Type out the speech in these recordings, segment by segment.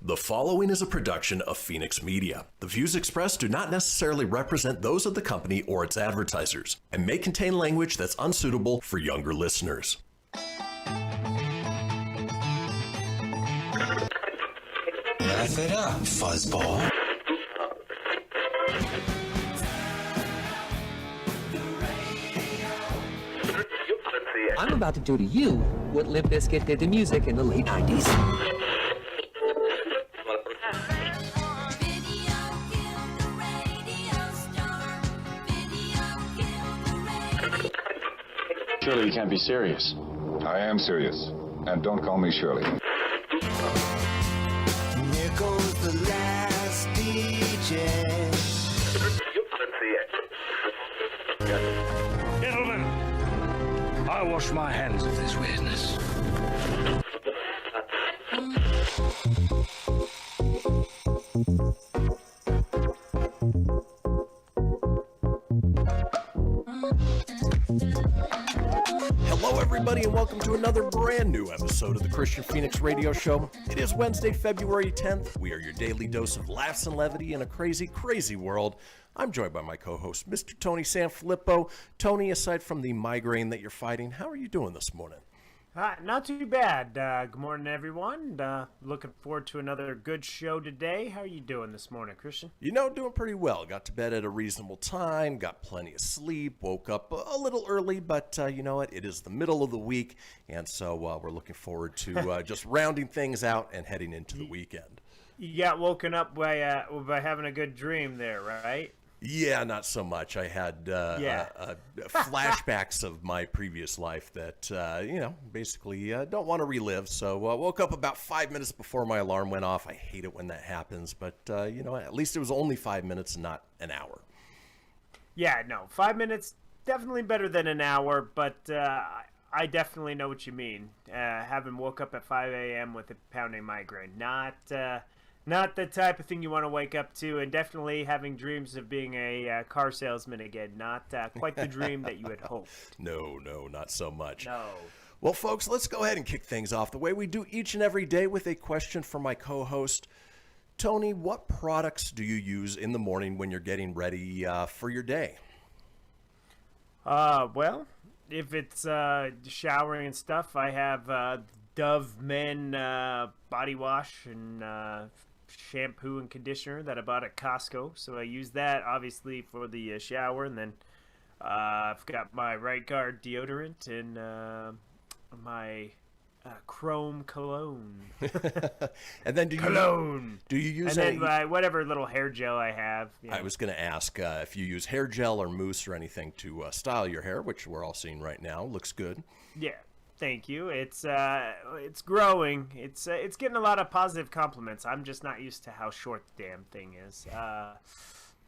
The following is a production of Fenix Media. The views expressed do not necessarily represent those of the company or its advertisers and may contain language that's unsuitable for younger listeners. Laugh it up, fuzzball. I'm about to do to you what Limp Bizkit did to music in the late 90s. Surely you can't be serious. I am serious. And don't call me Shirley. Here goes the last DJ. Gentlemen, I wash my hands of this weirdness. Hello, everybody, and welcome to another brand new episode of the Kristian Fenix Radio Show. It is Wednesday, February 10th. We are your daily dose of laughs and levity in a crazy, crazy world. I'm joined by my co-host, Mr. Tony Sanfilippo. Tony, aside from the migraine that you're fighting, how are you doing this morning? Not too bad. Good morning, everyone. Looking forward to another good show today. How are you doing this morning, Kristian? You know, doing pretty well. Got to bed at a reasonable time, got plenty of sleep, woke up a little early, but you know what? It is the middle of the week, and so we're looking forward to just rounding things out and heading into the weekend. You got woken up by having a good dream there, right? Yeah, not so much. I had flashbacks of my previous life that, basically don't want to relive. So I woke up about 5 minutes before my alarm went off. I hate it when that happens, but, at least it was only 5 minutes and not an hour. Yeah, no, 5 minutes, definitely better than an hour, but I definitely know what you mean. Having woke up at 5 a.m. with a pounding migraine, not the type of thing you want to wake up to, and definitely having dreams of being a car salesman again. Not quite the dream that you had hoped. No, not so much. No. Well, folks, let's go ahead and kick things off the way we do each and every day with a question from my co-host. Tony, what products do you use in the morning when you're getting ready for your day? Well, if it's showering and stuff, I have Dove Men body wash and shampoo and conditioner that I bought at Costco. So I use that, obviously, for the shower. And then I've got my Right Guard deodorant and my Chrome cologne. And then do you use and then whatever little hair gel I have. I was going to ask if you use hair gel or mousse or anything to style your hair, which we're all seeing right now. Looks good. Yeah. Thank you. It's growing. It's getting a lot of positive compliments. I'm just not used to how short the damn thing is.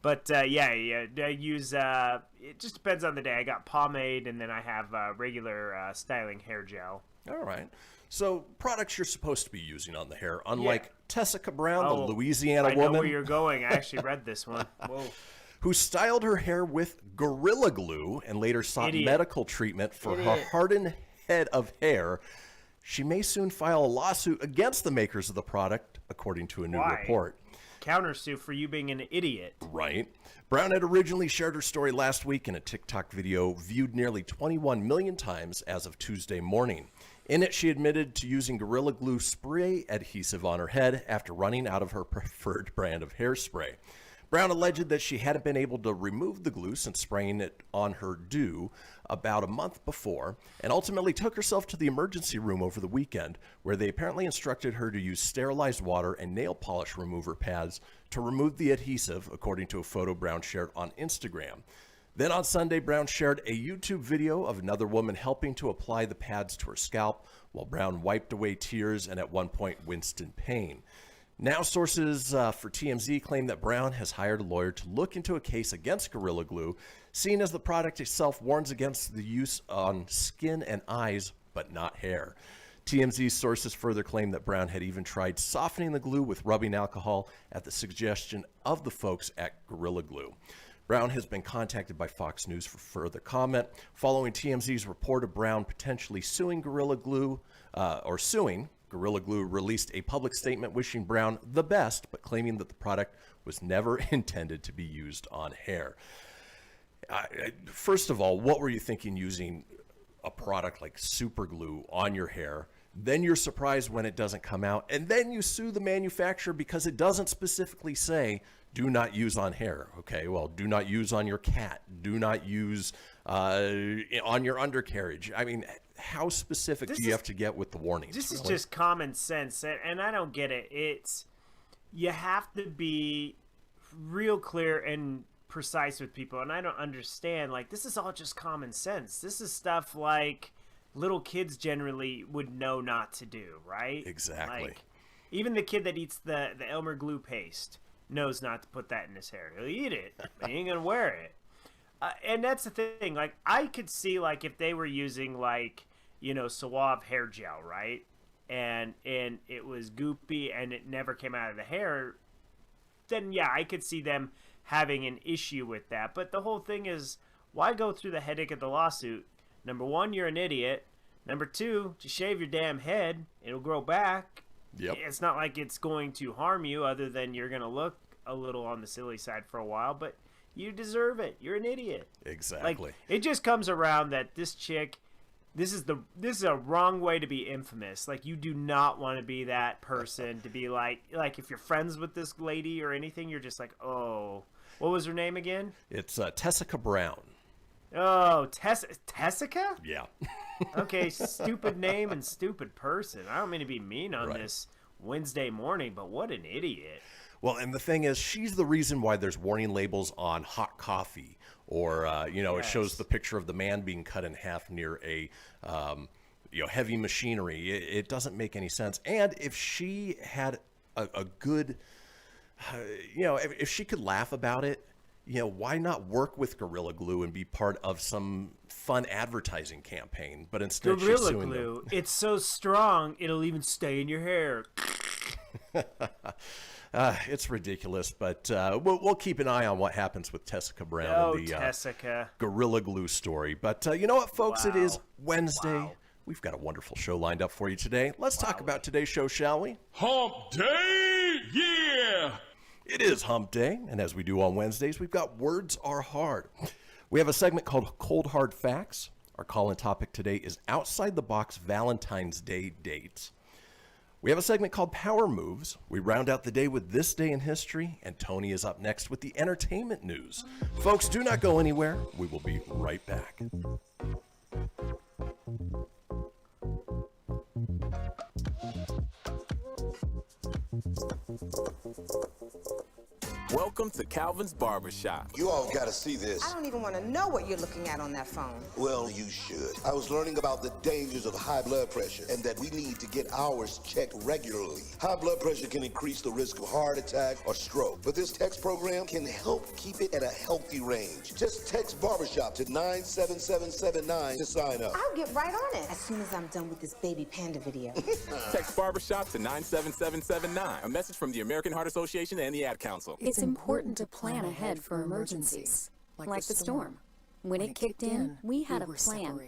But I use it just depends on the day. I got pomade, and then I have regular styling hair gel. All right. So products you're supposed to be using on the hair, unlike Tessica Brown, the Louisiana woman. I know where you're going. I actually read this one. Whoa. Who styled her hair with Gorilla Glue and later sought medical treatment for her hardened head of hair. She may soon file a lawsuit against the makers of the product, according to a new report. Countersuit for you being an idiot. Right. Brown had originally shared her story last week in a TikTok video viewed nearly 21 million times as of Tuesday morning. In it, she admitted to using Gorilla Glue spray adhesive on her head after running out of her preferred brand of hairspray. Brown alleged that she hadn't been able to remove the glue since spraying it on her do about a month before, and ultimately took herself to the emergency room over the weekend, where they apparently instructed her to use sterilized water and nail polish remover pads to remove the adhesive, according to a photo Brown shared on Instagram. Then on Sunday, Brown shared a YouTube video of another woman helping to apply the pads to her scalp, while Brown wiped away tears and at one point winced in pain. Now, sources for TMZ claim that Brown has hired a lawyer to look into a case against Gorilla Glue, seeing as the product itself warns against the use on skin and eyes, but not hair. TMZ sources further claim that Brown had even tried softening the glue with rubbing alcohol at the suggestion of the folks at Gorilla Glue. Brown has been contacted by Fox News for further comment, following TMZ's report of Brown potentially suing Gorilla Glue, Gorilla Glue released a public statement wishing Brown the best, but claiming that the product was never intended to be used on hair. First of all, what were you thinking using a product like super glue on your hair? Then you're surprised when it doesn't come out, and then you sue the manufacturer because it doesn't specifically say do not use on hair. Okay, well, do not use on your cat. Do not use on your undercarriage. I mean, how specific do you have to get with the warnings? This is just common sense, and I don't get it. It's you have to be real clear and precise with people, and I don't understand. Like, this is all just common sense. This is stuff like little kids generally would know not to do, right? Exactly. Like, even the kid that eats the Elmer glue paste knows not to put that in his hair. He'll eat it, but he ain't gonna wear it. And that's the thing. Like, I could see, like, if they were using, like, you know, Suave hair gel, right? And it was goopy and it never came out of the hair, then yeah, I could see them having an issue with that. But the whole thing is, why go through the headache of the lawsuit? Number one, you're an idiot. Number two, just shave your damn head. It'll grow back. Yep. It's not like it's going to harm you, other than you're going to look a little on the silly side for a while, but you deserve it. You're an idiot. Exactly. Like, it just comes around that this chick, this is a wrong way to be infamous. Like, you do not want to be that person to be like if you're friends with this lady or anything, you're just like, oh, what was her name again? It's Tessica Brown. Oh, Tessica? Yeah. Okay, stupid name and stupid person. I don't mean to be mean on this Wednesday morning, but what an idiot. Well, and the thing is, she's the reason why there's warning labels on hot coffee, or it shows the picture of the man being cut in half near a heavy machinery. It doesn't make any sense. And if she had a good, if she could laugh about it, why not work with Gorilla Glue and be part of some fun advertising campaign? But instead, she's suing them. It's so strong, it'll even stay in your hair. It's ridiculous, but we'll keep an eye on what happens with Tessica Brown and the Tessica. Gorilla Glue story. But you know what, folks? Wow. It is Wednesday. Wow. We've got a wonderful show lined up for you today. Let's talk about today's show, shall we? Hump Day! Yeah! It is Hump Day, and as we do on Wednesdays, we've got Words Are Hard. We have a segment called Cold Hard Facts. Our call-in topic today is Outside the Box Valentine's Day Dates. We have a segment called Power Moves. We round out the day with This Day in History, and Tony is up next with the entertainment news. Folks, do not go anywhere. We will be right back. Welcome to Calvin's Barbershop. You all gotta see this. I don't even want to know what you're looking at on that phone. Well, you should. I was learning about the dangers of high blood pressure and that we need to get ours checked regularly. High blood pressure can increase the risk of heart attack or stroke, but this text program can help keep it at a healthy range. Just text Barbershop to 97779 to sign up. I'll get right on it as soon as I'm done with this baby panda video. Text Barbershop to 97779. A message from the American Heart Association and the Ad Council. It's important to plan ahead for emergencies, like the storm. When it kicked in, we had a plan.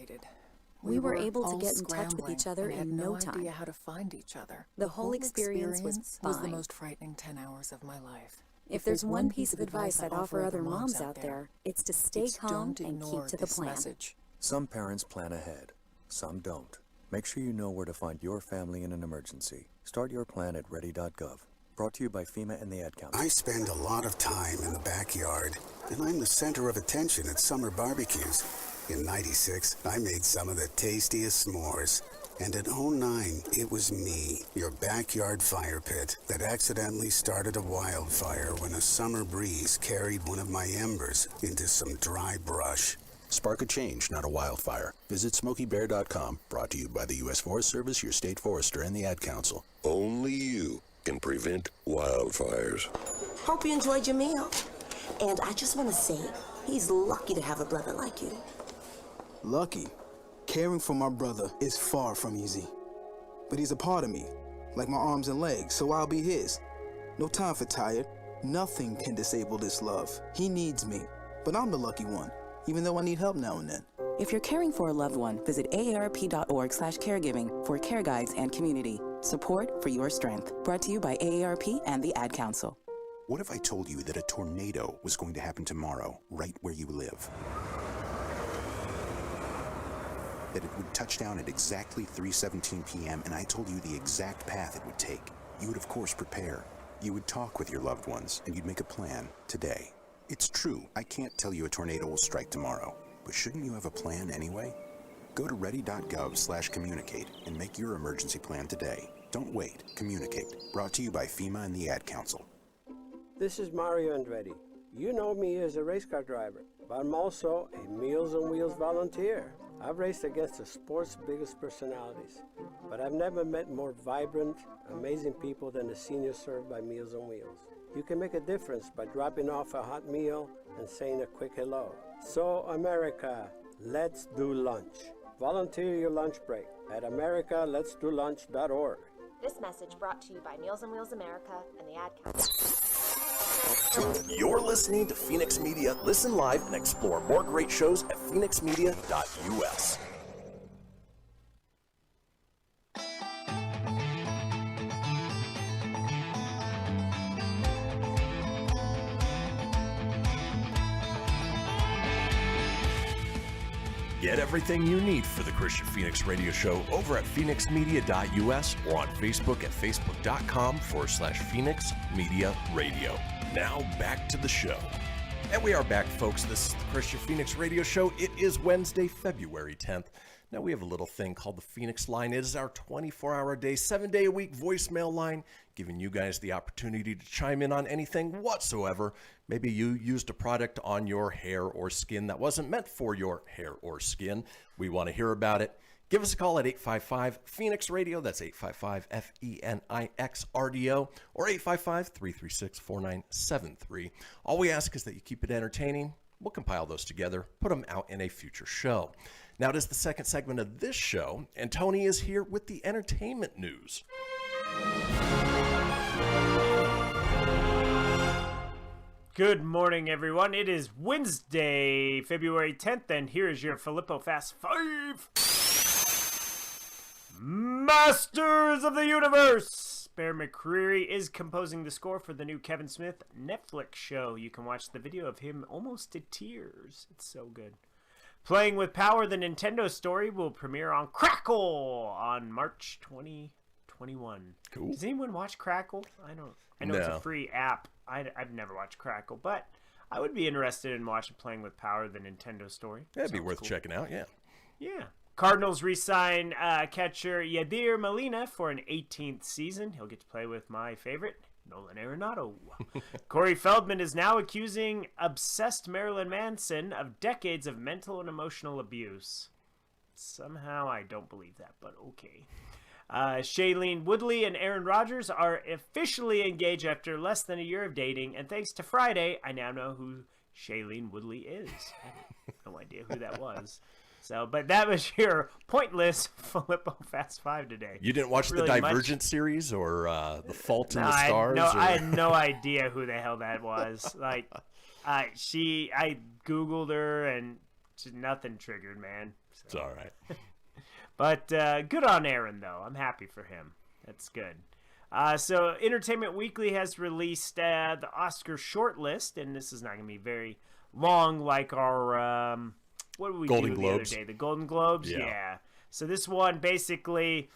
We were able to get in touch with each other in no time. How to find each other. The whole experience was fine. The most frightening 10 hours of my life. If there's one piece of advice I'd offer other moms out there, it's to stay calm and keep to the plan. Some parents plan ahead, some don't. Make sure you know where to find your family in an emergency. Start your plan at ready.gov. Brought to you by FEMA and the Ad Council. I spend a lot of time in the backyard, and I'm the center of attention at summer barbecues. In '96, I made some of the tastiest s'mores. And in '09, it was me, your backyard fire pit, that accidentally started a wildfire when a summer breeze carried one of my embers into some dry brush. Spark a change, not a wildfire. Visit SmokeyBear.com. Brought to you by the U.S. Forest Service, your state forester, and the Ad Council. Only you can prevent wildfires. Hope you enjoyed your meal. And I just want to say, he's lucky to have a brother like you. Lucky? Caring for my brother is far from easy. But he's a part of me, like my arms and legs, so I'll be his. No time for tired. Nothing can disable this love. He needs me, but I'm the lucky one, even though I need help now and then. If you're caring for a loved one, visit aarp.org/caregiving for care guides and community. Support for your strength. Brought to you by AARP and the Ad Council. What if I told you that a tornado was going to happen tomorrow, right where you live? That it would touch down at exactly 3:17 p.m., and I told you the exact path it would take. You would, of course, prepare. You would talk with your loved ones, and you'd make a plan today. It's true, I can't tell you a tornado will strike tomorrow, but shouldn't you have a plan anyway? Go to ready.gov/communicate and make your emergency plan today. Don't wait. Communicate. Brought to you by FEMA and the Ad Council. This is Mario Andretti. You know me as a race car driver, but I'm also a Meals on Wheels volunteer. I've raced against the sport's biggest personalities, but I've never met more vibrant, amazing people than the seniors served by Meals on Wheels. You can make a difference by dropping off a hot meal and saying a quick hello. So, America, let's do lunch. Volunteer your lunch break at americaletsdolunch.org. This message brought to you by Meals on Wheels America and the Ad Council. You're listening to Fenix Media. Listen live and explore more great shows at fenixmedia.us. Get everything you need for the Kristian Fenix radio show over at fenixmedia.us or on Facebook at facebook.com/Fenix Media Radio. Now back to the show. And we are back, folks. This is the Kristian Fenix radio show. It is Wednesday, February 10th. Now we have a little thing called the Fenix Line. It is our 24-hour-a-day, 7-day-a-week voicemail line, giving you guys the opportunity to chime in on anything whatsoever. Maybe you used a product on your hair or skin that wasn't meant for your hair or skin. We want to hear about it. Give us a call at 855-FENIX-RADIO. That's 855-FENIX-RDO or 855-336-4973. All we ask is that you keep it entertaining. We'll compile those together, put them out in a future show. Now it is the second segment of this show, and Tony is here with the entertainment news. Good morning, everyone. It is Wednesday, February 10th, and here is your Filippo Fast 5. Masters of the Universe! Bear McCreary is composing the score for the new Kevin Smith Netflix show. You can watch the video of him almost to tears. It's so good. Playing with Power, the Nintendo story will premiere on Crackle on March 2021. Cool. Does anyone watch Crackle? I know it's a free app. I've never watched Crackle, but I would be interested in watching Playing with Power, the Nintendo story. That'd be worth checking out, yeah. Yeah. Cardinals re-sign catcher Yadier Molina for an 18th season. He'll get to play with my favorite, Nolan Arenado. Corey Feldman is now accusing obsessed Marilyn Manson of decades of mental and emotional abuse. Somehow I don't believe that, but okay. Shailene Woodley and Aaron Rodgers are officially engaged after less than a year of dating, and thanks to Friday, I now know who Shailene Woodley is. I had no idea who that was. So, but that was your pointless Filippo Fast 5 today. You didn't watch the Divergent series or The Fault in the Stars? I had no idea who the hell that was. Like, I Googled her and nothing triggered, man. So. It's all right. But good on Aaron, though. I'm happy for him. That's good. So Entertainment Weekly has released the Oscar shortlist, and this is not going to be very long like our... what did we Golden do Globes. the other day? The Golden Globes? Yeah. So this one, basically,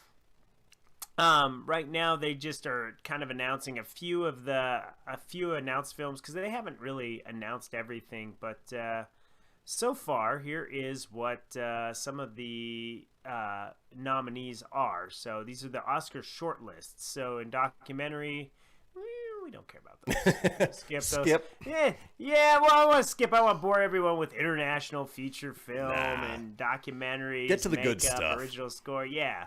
right now they just are kind of announcing a few announced films because they haven't really announced everything. But so far, here is what some of the nominees are. So these are the Oscar shortlists. So in documentary... we don't care about those. Skip those. Yeah. Well, I want to skip. I want to bore everyone with international feature film and documentaries. Get to the good stuff. Original score. Yeah.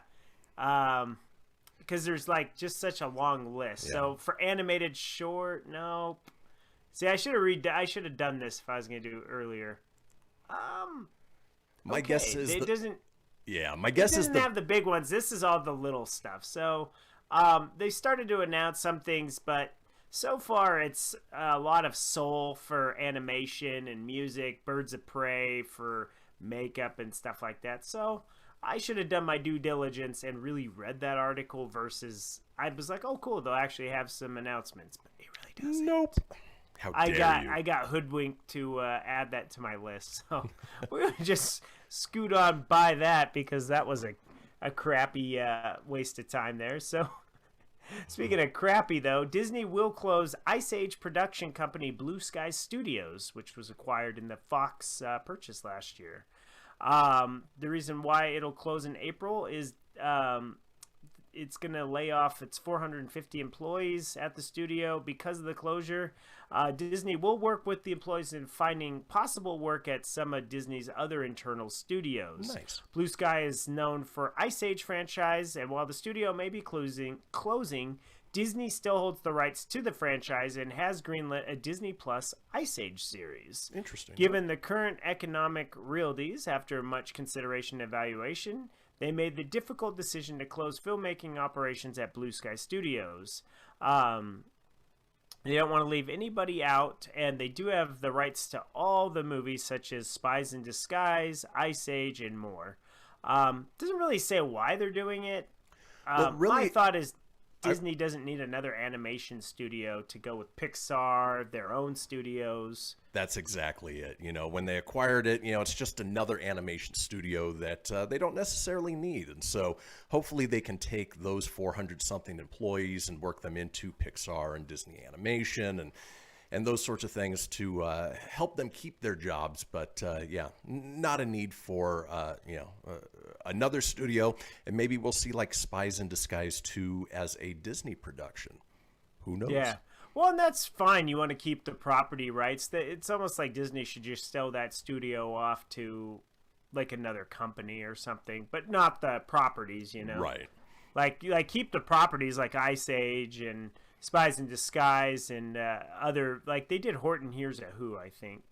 Because there's like just such a long list. Yeah. So for animated short, nope. See, I should have done this if I was going to do it earlier. My guess is it doesn't. Yeah, my guess is doesn't have the big ones. This is all the little stuff. So they started to announce some things, but so far it's a lot of Soul for animation and music, Birds of Prey for makeup and stuff like that. So I should have done my due diligence and really read that article versus I was like, oh, cool, they'll actually have some announcements, but it really doesn't. Nope. How dare you? I got hoodwinked to add that to my list, so we're gonna just scoot on by that because that was a crappy waste of time there. So, speaking of crappy, though, Disney will close Ice Age production company Blue Sky Studios, which was acquired in the Fox purchase last year. The reason why it'll close in April is it's going to lay off its 450 employees at the studio because of the closure. Disney will work with the employees in finding possible work at some of Disney's other internal studios. Nice. Blue Sky is known for Ice Age franchise, and while the studio may be closing, Disney still holds the rights to the franchise and has greenlit a Disney Plus Ice Age series. Interesting. Given the current economic realities, after much consideration and evaluation, they made the difficult decision to close filmmaking operations at Blue Sky Studios. They don't want to leave anybody out, and they do have the rights to all the movies such as Spies in Disguise, Ice Age, and more. Doesn't really say why they're doing it. My thought is Disney doesn't need another animation studio to go with Pixar, their own studios. That's exactly it. You know, when they acquired it, you know, it's just another animation studio that they don't necessarily need. And so hopefully they can take those 400-something employees and work them into Pixar and Disney Animation and those sorts of things to help them keep their jobs. But yeah, not a need for, another studio. And maybe we'll see like Spies in Disguise 2 as a Disney production. Who knows? Yeah. Well, and that's fine. You want to keep the property rights. It's almost like Disney should just sell that studio off to like another company or something, but not the properties, you know? Right. Like keep the properties like Ice Age and Spies in Disguise and other, like they did Horton Hears a Who, I think.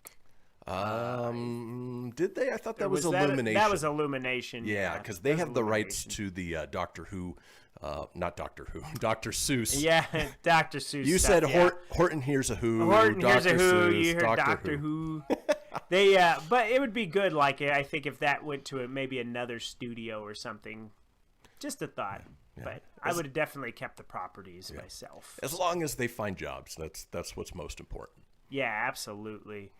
Did they? I thought that was Illumination. That was Illumination. Yeah, because they have the rights to the Doctor Who, not Doctor Who, Dr. Seuss. Yeah, Dr. Seuss. You stuff, said Horton Hears a Who. Horton Hears a Dr. Who. Seuss, You heard Doctor Who. They, but it would be good. Like I think if that went to maybe another studio or something. Just a thought. Yeah. But I would have definitely kept the properties myself. As long as they find jobs, that's what's most important. Yeah, absolutely.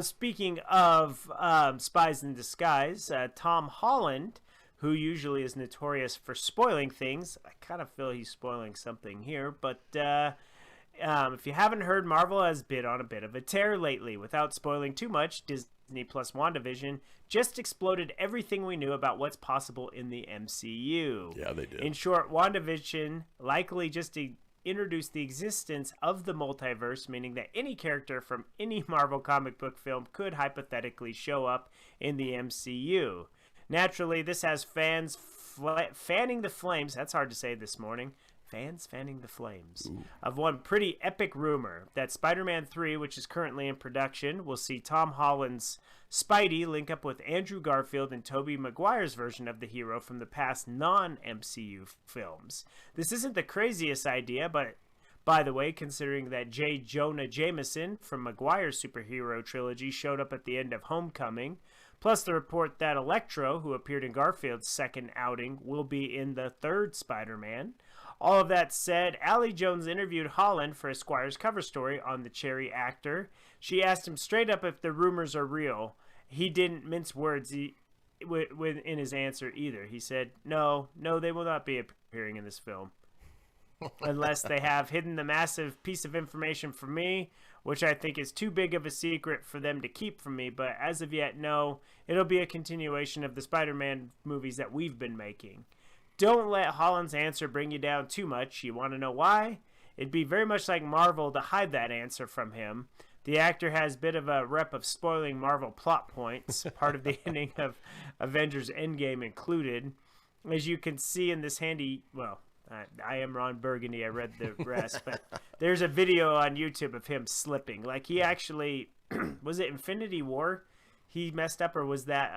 Speaking of Spies in Disguise, Tom Holland, who usually is notorious for spoiling things, I kind of feel he's spoiling something here, but if you haven't heard, Marvel has been on a bit of a tear lately. Without spoiling too much, Disney Plus WandaVision just exploded everything we knew about what's possible in the MCU. Yeah, they did. In short, WandaVision likely just introduced the existence of the multiverse, meaning that any character from any Marvel comic book film could hypothetically show up in the MCU. Naturally, this has fans fanning the flames, that's hard to say this morning, fans fanning the flames, of one pretty epic rumor that Spider-Man 3, which is currently in production, will see Tom Holland's Spidey link up with Andrew Garfield and Tobey Maguire's version of the hero from the past non-MCU films. This isn't the craziest idea, but by the way, considering that J. Jonah Jameson from Maguire's superhero trilogy showed up at the end of Homecoming, plus the report that Electro, who appeared in Garfield's second outing, will be in the third Spider-Man. All of that said, Allie Jones interviewed Holland for Esquire's cover story on the Cherry actor. She asked him straight up if the rumors are real. He didn't mince words in his answer either. He said, no, they will not be appearing in this film. Unless they have hidden the massive piece of information from me, which I think is too big of a secret for them to keep from me. But as of yet, no, it'll be a continuation of the Spider-Man movies that we've been making. Don't let Holland's answer bring you down too much. You want to know why? It'd be very much like Marvel to hide that answer from him. The actor has a bit of a rep of spoiling Marvel plot points, part of the ending of Avengers Endgame included. As you can see in this handy, well, I am Ron Burgundy, I read the rest, but there's a video on YouTube of him slipping. Like he actually, was it Infinity War? He messed up, or was that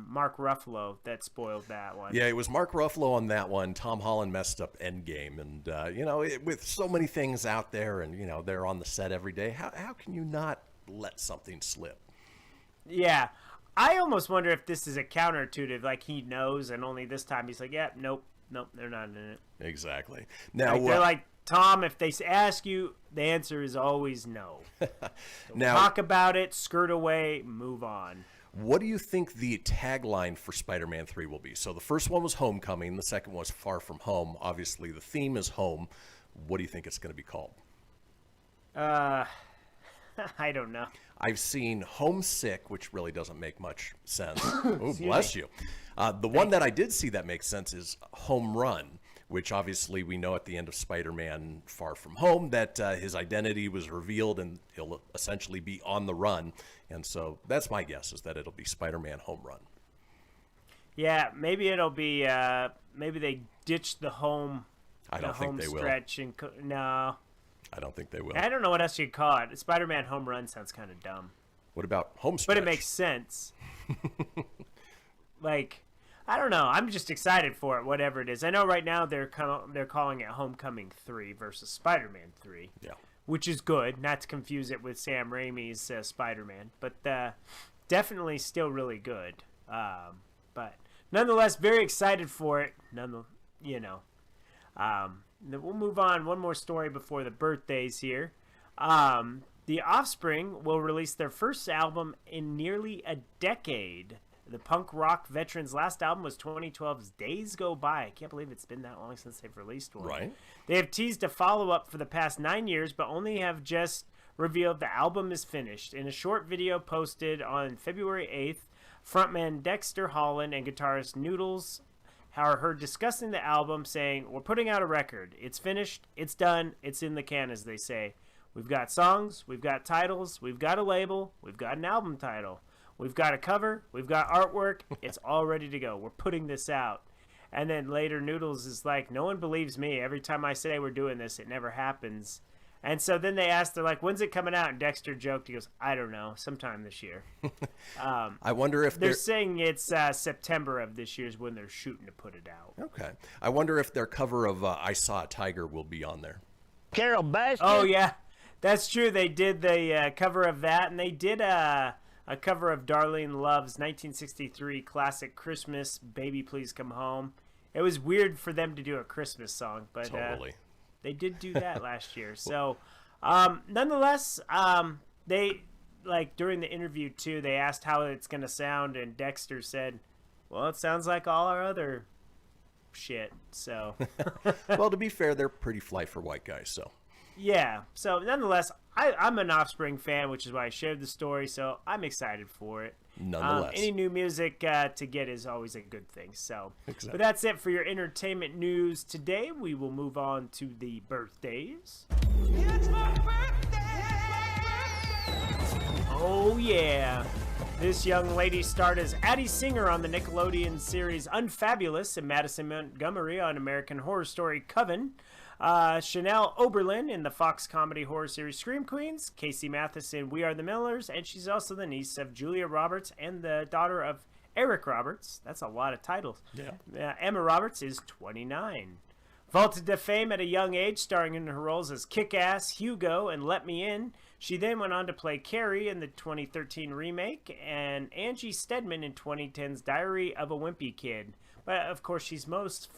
Mark Ruffalo that spoiled that one? Yeah, it was Mark Ruffalo on that one. Tom Holland messed up Endgame. And, with so many things out there and, they're on the set every day, how can you not let something slip? Yeah. I almost wonder if this is a counterintuitive, like he knows, and only this time he's like, yeah, nope, they're not in it. Exactly. Now they're like, Tom, if they ask you, the answer is always no. Now, talk about it, skirt away, move on. What do you think the tagline for Spider-Man 3 will be? So the first one was Homecoming, the second was Far From Home. Obviously, the theme is home. What do you think it's going to be called? I don't know. I've seen Homesick, which really doesn't make much sense. Oh, bless you. The one that I did see that makes sense is Home Run, which obviously we know at the end of Spider-Man Far From Home that his identity was revealed and he'll essentially be on the run. And so that's my guess, is that it'll be Spider-Man Home Run. Yeah, maybe it'll be, maybe they ditched the home I don't think they will. Stretch and no. I don't think they will. I don't know what else you'd call it. Spider-Man Home Run sounds kind of dumb. What about Home Stretch? But it makes sense. Like, I don't know. I'm just excited for it, whatever it is. I know right now they're calling it Homecoming 3 versus Spider-Man 3. Yeah. Which is good, not to confuse it with Sam Raimi's Spider-Man. But definitely still really good. But nonetheless, very excited for it. We'll move on. One more story before the birthdays here. The Offspring will release their first album in nearly a decade. The punk rock veterans' last album was 2012's Days Go By. I can't believe it's been that long since they've released one. Right. They have teased a follow-up for the past 9 years, but only have just revealed the album is finished. In a short video posted on February 8th, frontman Dexter Holland and guitarist Noodles are heard discussing the album, saying, "We're putting out a record. It's finished. It's done. It's in the can," as they say. "We've got songs. We've got titles. We've got a label. We've got an album title. We've got a cover. We've got artwork. It's all ready to go. We're putting this out." And then later Noodles is like, "No one believes me. Every time I say we're doing this, it never happens." And so then they asked, they're like, "When's it coming out?" And Dexter joked, he goes, "I don't know, sometime this year." I wonder if they're saying it's September of this year is when they're shooting to put it out. Okay. I wonder if their cover of I Saw a Tiger will be on there. Carol Baskin. Oh, yeah. That's true. They did the cover of that, and they did a cover of Darlene Love's 1963 classic Christmas, Baby Please Come Home. It was weird for them to do a Christmas song, but totally. They did do that last year. So, nonetheless, they, like, during the interview, too, they asked how it's going to sound, and Dexter said, "Well, it sounds like all our other shit," so. Well, to be fair, they're pretty fly for white guys, so. Yeah, so nonetheless, I'm an Offspring fan, which is why I shared the story, so I'm excited for it. Nonetheless. Any new music to get is always a good thing. So, exactly. But that's it for your entertainment news today. We will move on to the birthdays. It's my birthday! Oh, yeah. This young lady starred as Addie Singer on the Nickelodeon series Unfabulous and Madison Montgomery on American Horror Story Coven. Chanel Oberlin in the Fox comedy horror series Scream Queens, Casey Mathis in We Are the Millers, and she's also the niece of Julia Roberts and the daughter of Eric Roberts. That's a lot of titles. Yeah. Emma Roberts is 29. Vaulted to fame at a young age, starring in her roles as Kick-Ass, Hugo, and Let Me In. She then went on to play Carrie in the 2013 remake, and Angie Stedman in 2010's Diary of a Wimpy Kid. But of course, she's most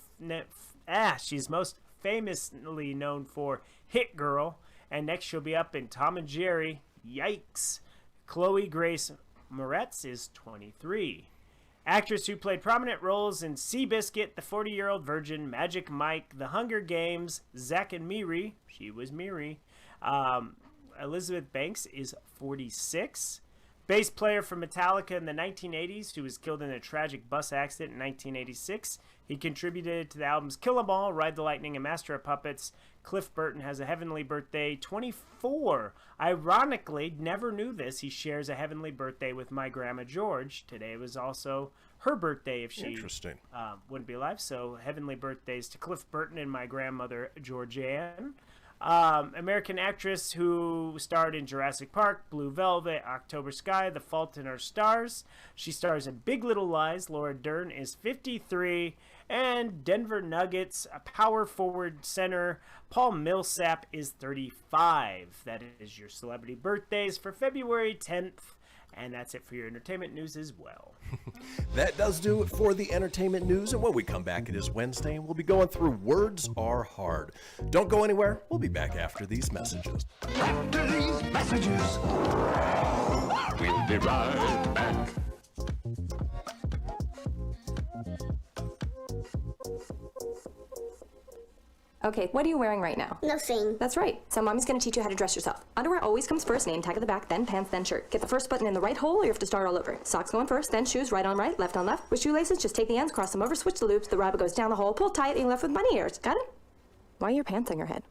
famously known for Hit Girl, and next she'll be up in Tom and Jerry. Yikes. Chloe Grace Moretz is 23. Actress who played prominent roles in Seabiscuit, The 40-Year-Old Virgin, Magic Mike, The Hunger Games, Zack and Miri. She was Miri. Elizabeth Banks is 46. Bass player for Metallica in the 1980s, who was killed in a tragic bus accident in 1986. He contributed to the albums Kill 'Em All, Ride the Lightning, and Master of Puppets. Cliff Burton has a heavenly birthday, 24. Ironically, never knew this, he shares a heavenly birthday with my grandma George. Today was also her birthday if she wouldn't be alive. So heavenly birthdays to Cliff Burton and my grandmother Georgianne. American actress who starred in Jurassic Park, Blue Velvet, October Sky, The Fault in Our Stars. She stars in Big Little Lies. Laura Dern is 53. And Denver Nuggets, a power forward center, Paul Millsap is 35. That is your celebrity birthdays for February 10th. And that's it for your entertainment news as well. That does do it for the entertainment news. And when we come back, it is Wednesday, and we'll be going through Words Are Hard. Don't go anywhere. We'll be back after these messages. After these messages, we'll be right back. Okay, what are you wearing right now? Nothing. That's right. So mommy's gonna teach you how to dress yourself. Underwear always comes first, name tag at the back, then pants, then shirt. Get the first button in the right hole or you have to start all over. Socks going first, then shoes, right on right, left on left. With shoelaces, just take the ends, cross them over, switch the loops, the rabbit goes down the hole, pull tight, and you're left with bunny ears. Got it? Why are your pants on your head?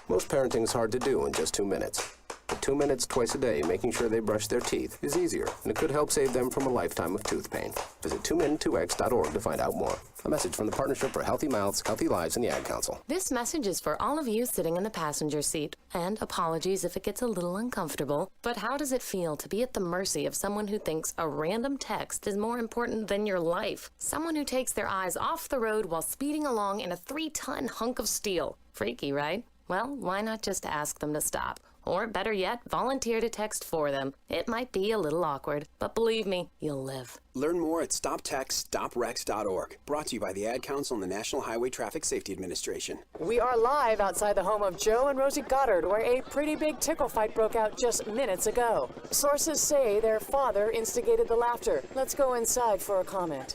Most parenting is hard to do in just 2 minutes. But 2 minutes twice a day making sure they brush their teeth is easier, and it could help save them from a lifetime of tooth pain. Visit 2min2x.org to find out more. A message from the Partnership for Healthy Mouths, Healthy Lives, and the Ad Council. This message is for all of you sitting in the passenger seat. And apologies if it gets a little uncomfortable. But how does it feel to be at the mercy of someone who thinks a random text is more important than your life? Someone who takes their eyes off the road while speeding along in a 3-ton hunk of steel. Freaky, right? Well, why not just ask them to stop? Or better yet, volunteer to text for them. It might be a little awkward, but believe me, you'll live. Learn more at StopTextStopWrecks.org. Brought to you by the Ad Council and the National Highway Traffic Safety Administration. We are live outside the home of Joe and Rosie Goddard, where a pretty big tickle fight broke out just minutes ago. Sources say their father instigated the laughter. Let's go inside for a comment.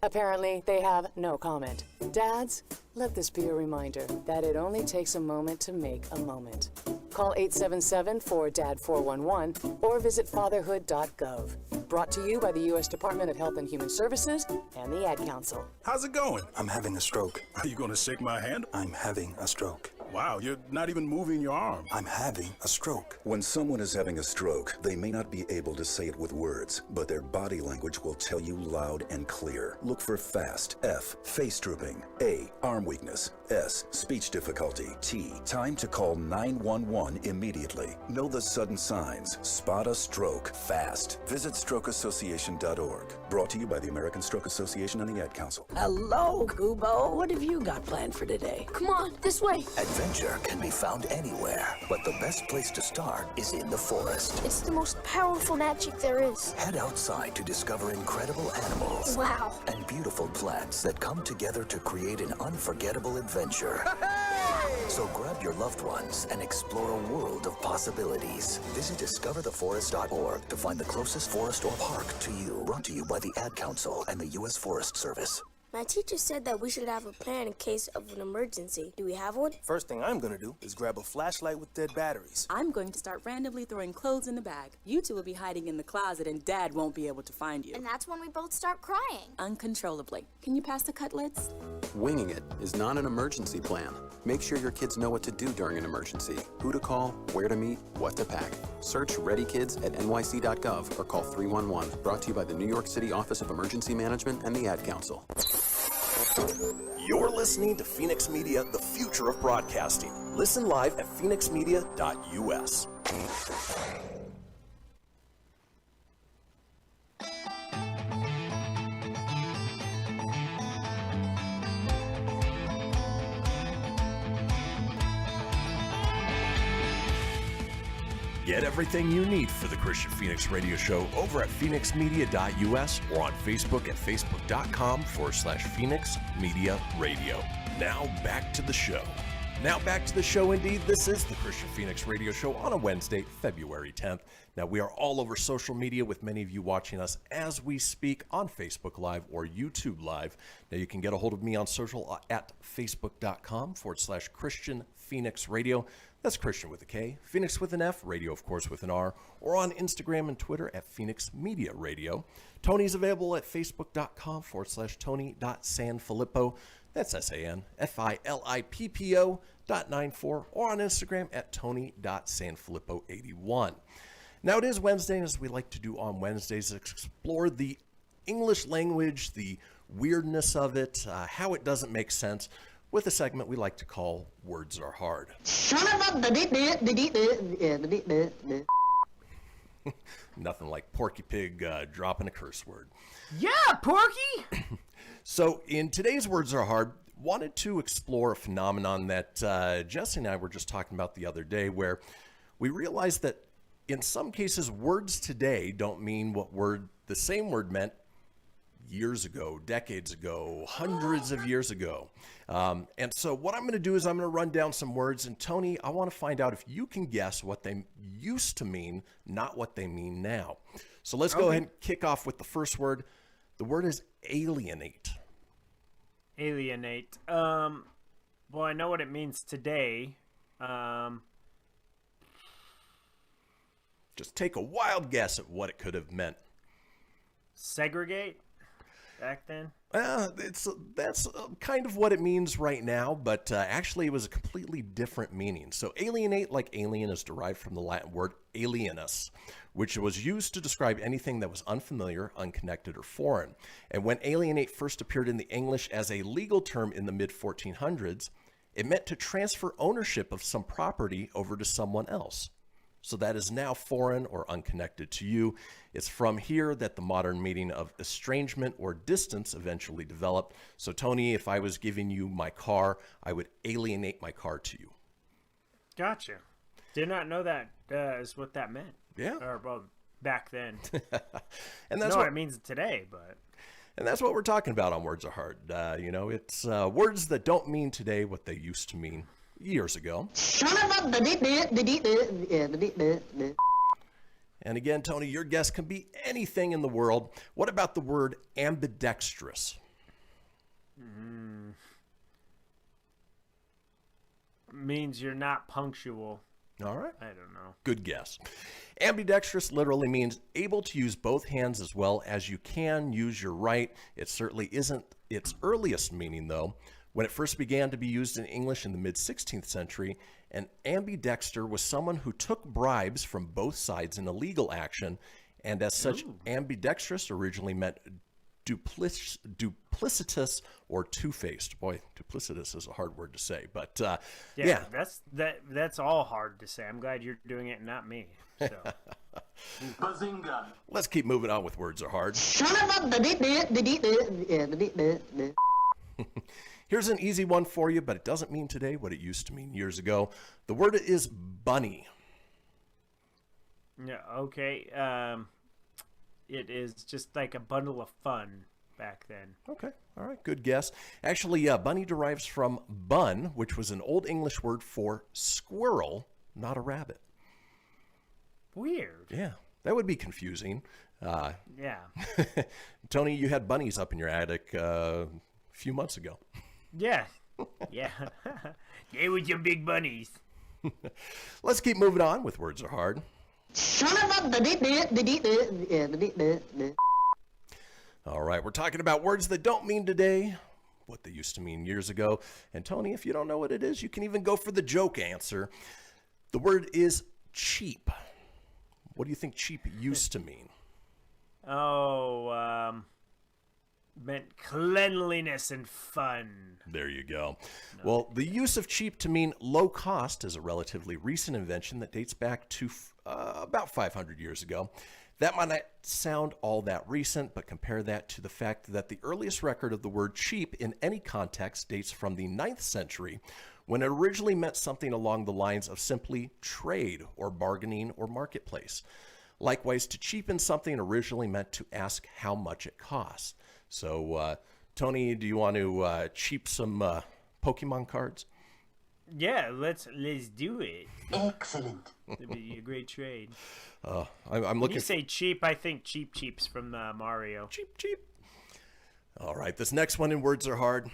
Apparently, they have no comment. Dads, let this be a reminder that it only takes a moment to make a moment. Call 877-4DAD-411 or visit fatherhood.gov. Brought to you by the U.S. Department of Health and Human Services and the Ad Council. How's it going? I'm having a stroke. Are you going to shake my hand? I'm having a stroke. Wow, you're not even moving your arm. I'm having a stroke. When someone is having a stroke, they may not be able to say it with words, but their body language will tell you loud and clear. Look for FAST. F, face drooping. A, arm weakness. S, speech difficulty. T, time to call 911 immediately. Know the sudden signs. Spot a stroke fast. Visit strokeassociation.org. Brought to you by the American Stroke Association and the Ad Council. Hello, Kubo. What have you got planned for today? Come on, this way. Adventure can be found anywhere, but the best place to start is in the forest. It's the most powerful magic there is. Head outside to discover incredible animals. Wow. And beautiful plants that come together to create an unforgettable adventure. So grab your loved ones and explore a world of possibilities. Visit discovertheforest.org to find the closest forest or park to you. Brought to you by the Ad Council and the U.S. Forest Service. My teacher said that we should have a plan in case of an emergency. Do we have one? First thing I'm gonna do is grab a flashlight with dead batteries. I'm going to start randomly throwing clothes in the bag. You two will be hiding in the closet and Dad won't be able to find you. And that's when we both start crying. Uncontrollably. Can you pass the cutlets? Winging it is not an emergency plan. Make sure your kids know what to do during an emergency, who to call, where to meet, what to pack. Search Ready Kids at nyc.gov or call 311. Brought to you by the New York City Office of Emergency Management and the Ad Council. You're listening to Fenix Media, the future of broadcasting. Listen live at phoenixmedia.us. Get everything you need for the Kristian Fenix Radio Show over at phoenixmedia.us or on Facebook at facebook.com/Fenix Media Radio. Now back to the show. Indeed. This is the Kristian Fenix Radio Show on a Wednesday, February 10th. Now, we are all over social media with many of you watching us as we speak on Facebook Live or YouTube Live. Now, you can get a hold of me on social at facebook.com/Kristian Fenix Radio. That's Kristian with a K, Fenix with an F, Radio, of course, with an R, or on Instagram and Twitter at Fenix Media Radio. Tony's available at facebook.com/Tony.Sanfilippo. That's SANFILIPPO.94, or on Instagram at Tony.Sanfilippo81. Now, it is Wednesday, and as we like to do on Wednesdays, explore the English language, the weirdness of it, how it doesn't make sense, with a segment we like to call Words Are Hard. Nothing like Porky Pig dropping a curse word. Yeah, Porky! So in today's Words Are Hard, wanted to explore a phenomenon that Jesse and I were just talking about the other day, where we realized that in some cases, words today don't mean what the same word meant years ago, decades ago, hundreds of years ago. And so what I'm going to do is I'm going to run down some words. And Tony, I want to find out if you can guess what they used to mean, not what they mean now. So let's go ahead and kick off with the first word. The word is alienate. Alienate. Well, I know what it means today. Just take a wild guess at what it could have meant. Segregate back then? That's kind of what it means right now, but actually it was a completely different meaning. So alienate, like alien, is derived from the Latin word alienus, which was used to describe anything that was unfamiliar, unconnected, or foreign. And when alienate first appeared in the English as a legal term in the mid-1400s, it meant to transfer ownership of some property over to someone else. So that is now foreign or unconnected to you. It's from here that the modern meaning of estrangement or distance eventually developed. So Tony, if I was giving you my car, I would alienate my car to you. Gotcha. Did not know that is what that meant. Yeah. Or, well, back then. And that's what it means today, but... And that's what we're talking about on Words Are Hard. It's words that don't mean today what they used to mean years ago. And again, Tony, your guess can be anything in the world. What about the word ambidextrous? Means you're not punctual. All right. I don't know. Good guess. Ambidextrous literally means able to use both hands as well as you can use your right. It certainly isn't its earliest meaning, though. When it first began to be used in English in the mid-16th century, an ambidexter was someone who took bribes from both sides in a legal action, and as such, ambidextrous originally meant duplicitous or two-faced. Boy, duplicitous is a hard word to say, but yeah. That's all hard to say. I'm glad you're doing it, not me. So. Bazinga. Let's keep moving on with Words Are Hard. Here's an easy one for you, but it doesn't mean today what it used to mean years ago. The word is bunny. Yeah, okay. It is just like a bundle of fun back then. Okay, all right, good guess. Actually, bunny derives from bun, which was an Old English word for squirrel, not a rabbit. Weird. Yeah, that would be confusing. Yeah. Tony, you had bunnies up in your attic a few months ago. Yeah. Yeah. They were your big bunnies. Let's keep moving on with Words Are Hard. All right, we're talking about words that don't mean today what they used to mean years ago. And Tony, if you don't know what it is, you can even go for the joke answer. The word is cheap. What do you think cheap used to mean? Meant cleanliness and fun. There you go. No. Well, the use of cheap to mean low cost is a relatively recent invention that dates back to about 500 years ago. That might not sound all that recent, but compare that to the fact that the earliest record of the word cheap in any context dates from the 9th century, when it originally meant something along the lines of simply trade or bargaining or marketplace. Likewise, to cheapen something originally meant to ask how much it costs. So, Tony, do you want to cheap some Pokemon cards? Yeah, let's do it. Excellent. It'd be a great trade. I'm looking. When you say cheap, I think Cheeps from Mario. Cheap. All right, this next one in Words Are Hard.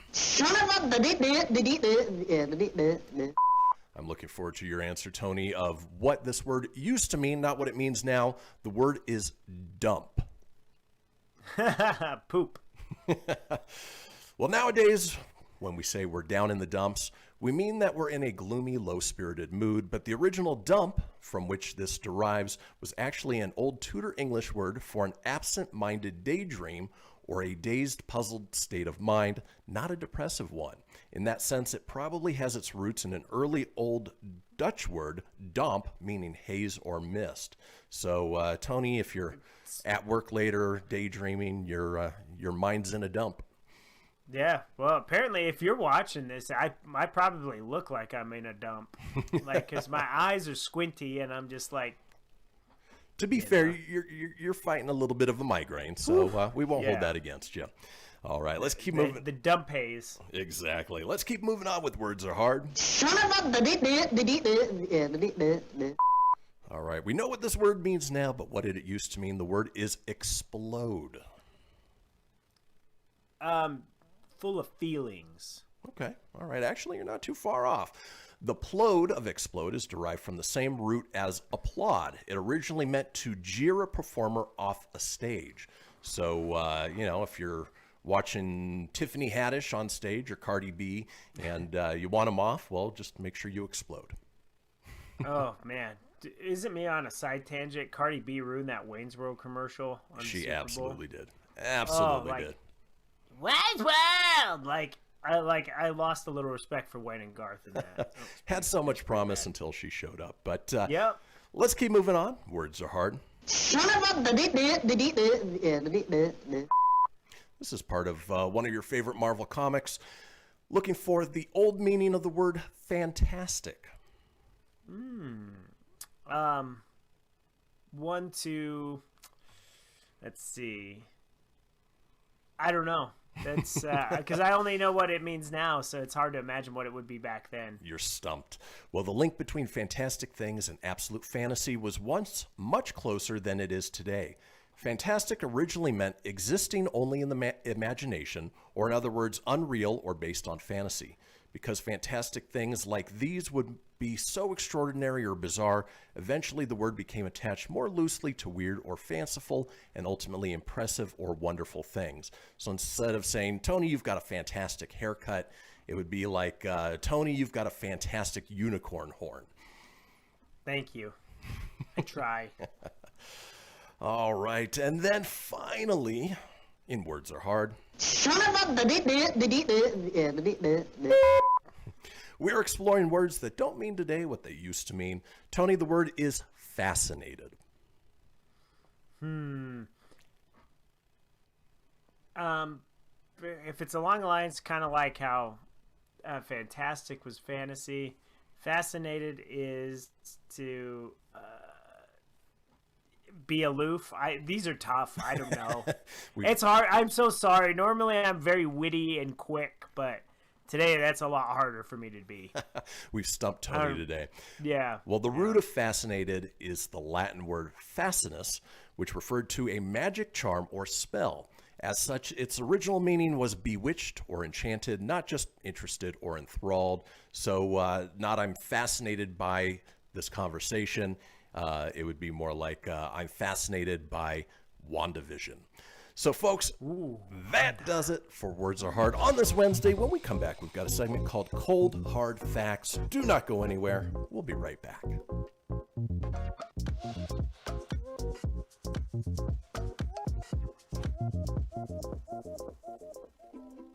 I'm looking forward to your answer, Tony, of what this word used to mean, not what it means now. The word is dump. Poop. Well, nowadays, when we say we're down in the dumps, we mean that we're in a gloomy, low-spirited mood, but the original dump, from which this derives, was actually an old Tudor English word for an absent-minded daydream or a dazed, puzzled state of mind, not a depressive one. In that sense, it probably has its roots in an early Old Dutch word, damp, meaning haze or mist. So, Tony, if you're at work later, daydreaming, your mind's in a dump. Yeah, well, apparently if you're watching this, I probably look like I'm in a dump. Like, because my eyes are squinty and I'm just like... To be fair, you're fighting a little bit of a migraine, so we won't hold that against you. All right, let's keep moving. The dump haze. Exactly. Let's keep moving on with Words Are Hard. All right, we know what this word means now, but what did it used to mean? The word is explode. Full of feelings. Okay, all right. Actually, you're not too far off. The plode of explode is derived from the same root as applaud. It originally meant to jeer a performer off a stage. So, if you're watching Tiffany Haddish on stage or Cardi B and you want them off, well, just make sure you explode. Oh, man. Isn't me on a side tangent? Cardi B ruined that Wayne's World commercial on She Super Bowl. absolutely did. Absolutely did. Wayne's World! I lost a little respect for Wayne and Garth in that. Had so much promise until she showed up. But yep. Let's keep moving on. Words are hard. This is part of one of your favorite Marvel comics. Looking for the old meaning of the word fantastic. Let's see. I don't know. That's because I only know what it means now, so it's hard to imagine what it would be back then. You're stumped. Well, the link between fantastic things and absolute fantasy was once much closer than it is today. Fantastic originally meant existing only in the imagination, or in other words, unreal or based on fantasy. Because fantastic things like these would be so extraordinary or bizarre, eventually the word became attached more loosely to weird or fanciful and ultimately impressive or wonderful things. So instead of saying, Tony, you've got a fantastic haircut, it would be like, Tony, you've got a fantastic unicorn horn. Thank you. I try. All right, and then finally, in Words Are Hard, we're exploring words that don't mean today what they used to mean. Tony, the word is fascinated. If it's along the lines kind of like how fantastic was fantasy, fascinated is to be aloof. These are tough. I don't know. It's hard. I'm so sorry. Normally I'm very witty and quick, but today that's a lot harder for me to be. We've stumped Tony today. Yeah. Well, the root of fascinated is the Latin word fascinus, which referred to a magic charm or spell. As such, its original meaning was bewitched or enchanted, not just interested or enthralled. So not I'm fascinated by this conversation. It would be more like I'm fascinated by WandaVision. So, folks, that does it for Words Are Hard on this Wednesday. When we come back, we've got a segment called Cold Hard Facts. Do not go anywhere. We'll be right back.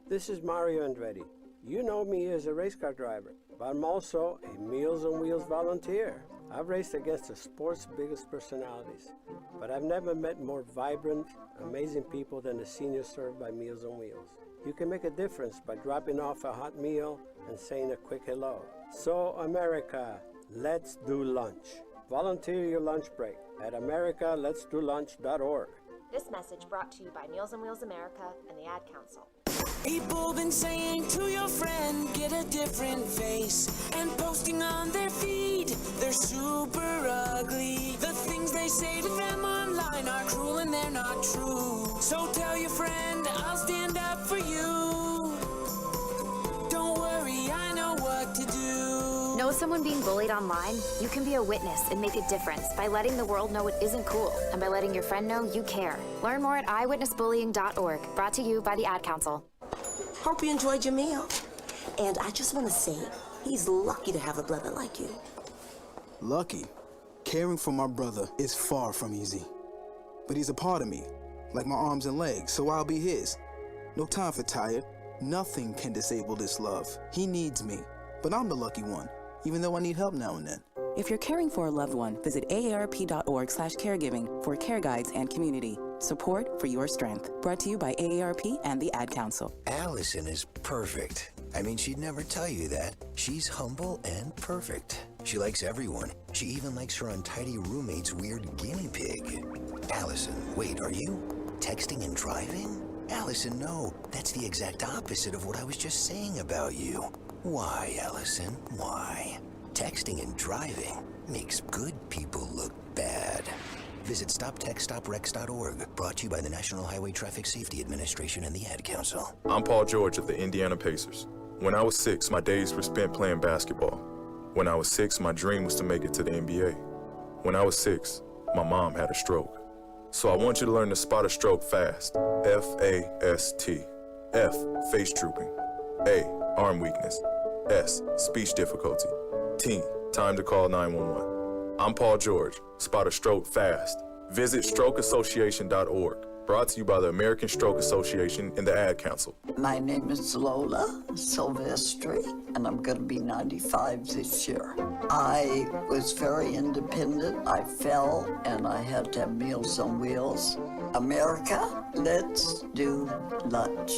This is Mario Andretti. You know me as a race car driver, but I'm also a Meals on Wheels volunteer. I've raced against the sport's biggest personalities, but I've never met more vibrant, amazing people than the seniors served by Meals on Wheels. You can make a difference by dropping off a hot meal and saying a quick hello. So, America, let's do lunch. Volunteer your lunch break at americaletsdolunch.org. This message brought to you by Meals on Wheels America and the Ad Council. People been saying to your friend, get a different face, and posting on their feed, they're super ugly. The things they say to them online are cruel and they're not true. So tell your friend, I'll stand up for you. Don't worry, I know what to do. Know someone being bullied online? You can be a witness and make a difference by letting the world know it isn't cool, and by letting your friend know you care. Learn more at eyewitnessbullying.org, brought to you by the Ad Council. Hope you enjoyed your meal. And I just want to say, he's lucky to have a brother like you. Lucky? Caring for my brother is far from easy. But he's a part of me, like my arms and legs, so I'll be his. No time for tired. Nothing can disable this love. He needs me, but I'm the lucky one, even though I need help now and then. If you're caring for a loved one, visit aarp.org/caregiving for care guides and community. Support for your strength. Brought to you by AARP and the Ad Council. Allison is perfect. I mean, she'd never tell you that. She's humble and perfect. She likes everyone. She even likes her untidy roommate's weird guinea pig. Allison, wait, are you texting and driving? Allison, no. That's the exact opposite of what I was just saying about you. Why, Allison? Why? Texting and driving makes good people look bad. Visit StopTextStopWrecks.org, brought to you by the National Highway Traffic Safety Administration and the Ad Council. I'm Paul George of the Indiana Pacers. When I was 6, my days were spent playing basketball. When I was 6, my dream was to make it to the NBA. When I was 6, my mom had a stroke. So I want you to learn to spot a stroke fast. F-A-S-T. F, face drooping. A, arm weakness. S, speech difficulty. T, time to call 911. I'm Paul George. Spot a stroke fast. Visit strokeassociation.org. Brought to you by the American Stroke Association and the Ad Council. My name is Lola Silvestri, and I'm going to be 95 this year. I was very independent. I fell, and I had to have Meals on Wheels. America, let's do lunch.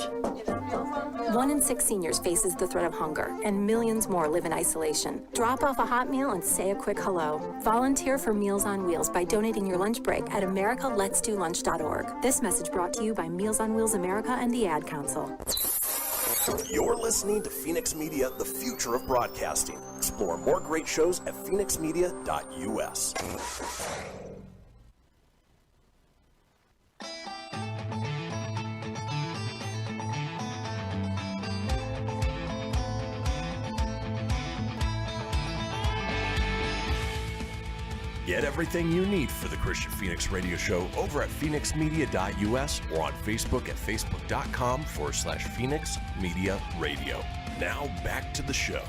1 in 6 seniors faces the threat of hunger, and millions more live in isolation. Drop off a hot meal and say a quick hello. Volunteer for Meals on Wheels by donating your lunch break at americaletsdolunch.org. This message brought to you by Meals on Wheels America and the Ad Council. You're listening to Fenix Media, the future of broadcasting. Explore more great shows at phoenixmedia.us. Get everything you need for the Kristian Fenix Radio Show over at phoenixmedia.us or on Facebook at facebook.com/Fenix Media Radio. Now back to the show.